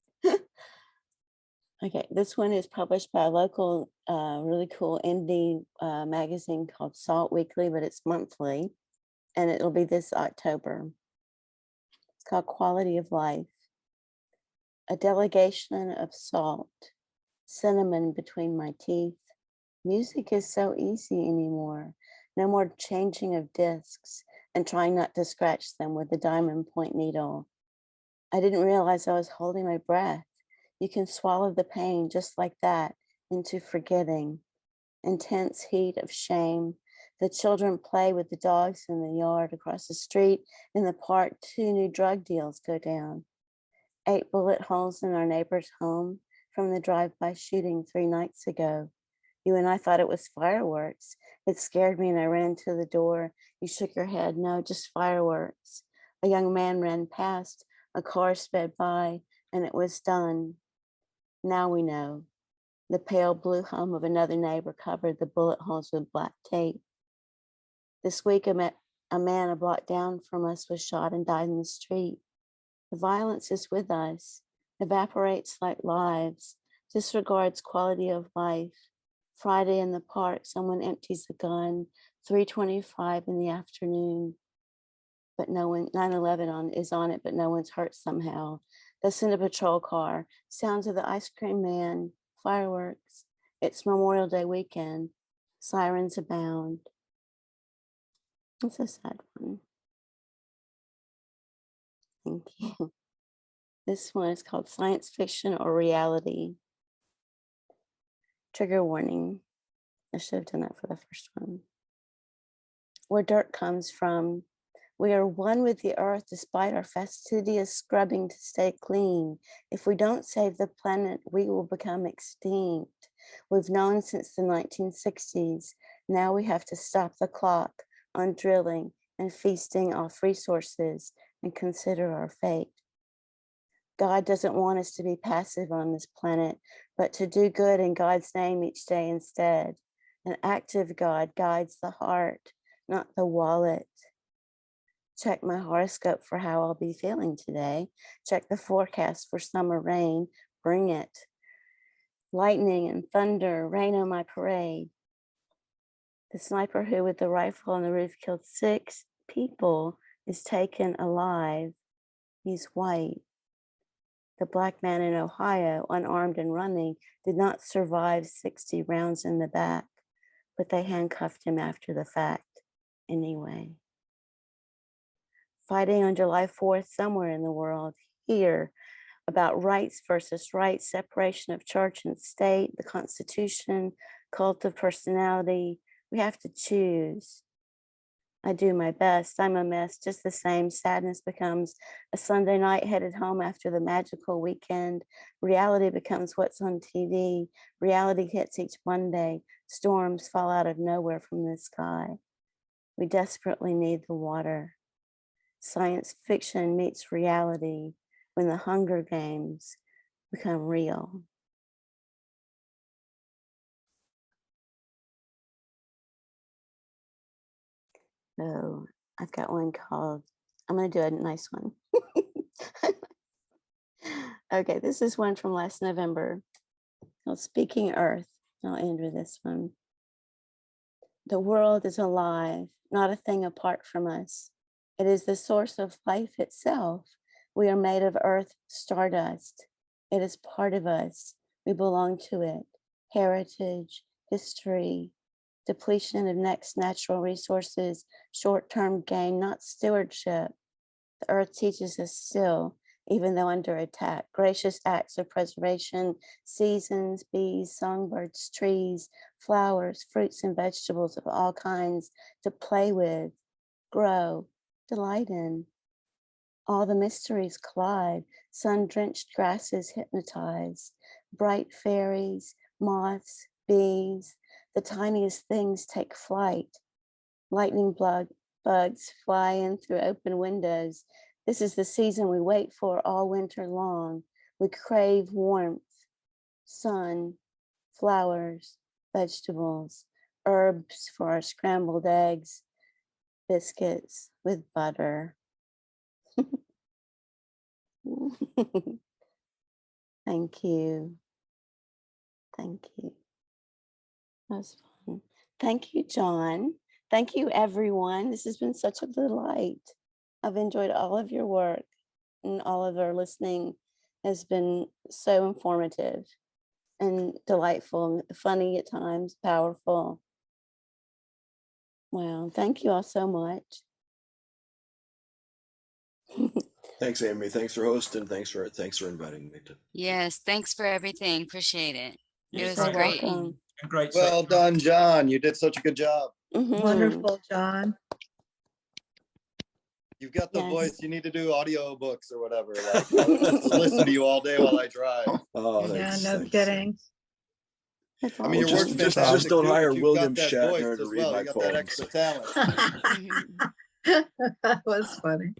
Okay, this one is published by a local, really cool indie magazine called Salt Weekly, but it's monthly, and it'll be this October. It's called Quality of Life. A delegation of salt, cinnamon between my teeth. Music is so easy anymore. No more changing of discs and trying not to scratch them with a diamond point needle. I didn't realize I was holding my breath. You can swallow the pain just like that into forgetting. Intense heat of shame. The children play with the dogs in the yard across the street. In the park, 2 new drug deals go down. 8 bullet holes in our neighbor's home from the drive-by shooting 3 nights ago. You and I thought it was fireworks. It scared me and I ran to the door. You shook your head. No, just fireworks. A young man ran past. A car sped by and it was done. Now we know. The pale blue home of another neighbor covered the bullet holes with black tape. This week, a man a block down from us was shot and died in the street. The violence is with us, evaporates like lives, disregards quality of life. Friday in the park, someone empties a gun, 3:25 in the afternoon. but no one, 9/11 is on it, but no one's hurt somehow. They send a patrol car, sounds of the ice cream man, fireworks. It's Memorial Day weekend, sirens abound. It's a sad one. Thank you. This one is called Science Fiction or Reality. Trigger warning. I should have done that for the first one. Where dirt comes from. We are one with the earth despite our fastidious scrubbing to stay clean. If we don't save the planet, we will become extinct. We've known since the 1960s. Now we have to stop the clock on drilling and feasting off resources and consider our fate. God doesn't want us to be passive on this planet, but to do good in God's name each day instead. An active God guides the heart, not the wallet. Check my horoscope for how I'll be feeling today. Check the forecast for summer rain. Bring it. Lightning and thunder, rain on my parade. The sniper who with the rifle on the roof killed 6 people is taken alive. He's white. The black man in Ohio, unarmed and running, did not survive 60 rounds in the back, but they handcuffed him after the fact anyway. Fighting on July 4th somewhere in the world, here, about rights versus rights, separation of church and state, the Constitution, cult of personality. We have to choose. I do my best. I'm a mess just the same. Sadness becomes a Sunday night headed home after the magical weekend. Reality becomes what's on TV. Reality hits each Monday. Storms fall out of nowhere from the sky. We desperately need the water. Science fiction meets reality when the Hunger Games become real. So I've got one called, I'm going to do a nice one. Okay, this is one from last November called Speaking Earth. I'll end with this one. The world is alive, not a thing apart from us. It is the source of life itself. We are made of earth stardust. It is part of us. We belong to it. Heritage, history, depletion of next natural resources, short-term gain, not stewardship. The earth teaches us still, even though under attack, gracious acts of preservation, seasons, bees, songbirds, trees, flowers, fruits, and vegetables of all kinds to play with, grow, delight in. All the mysteries collide, sun-drenched grasses hypnotize, bright fairies, moths, bees, the tiniest things take flight. Lightning bugs fly in through open windows. This is the season we wait for all winter long. We crave warmth, sun, flowers, vegetables, herbs for our scrambled eggs, biscuits with butter. Thank you. Thank you. That was fun. Thank you, John. Thank you, everyone. This has been such a delight. I've enjoyed all of your work, and all of our listening has been so informative and delightful, and funny at times, powerful. Wow, thank you all so much. Thanks, Amy. Thanks for hosting. Thanks for inviting me to. Yes, thanks for everything. Appreciate it. It You're was so great. welcome. Great. Well done, John. You did such a good job. Wonderful, John. You've got the Yes. voice. You need to do audio books or whatever. Like, I'll just listen to you all day while I drive. Oh, Yeah, thanks. no Thanks. kidding. That's I mean, your Well, work's just fantastic don't too, hire but you've William got that Shatner voice to as read well. my You got poems. that extra talent. That was funny.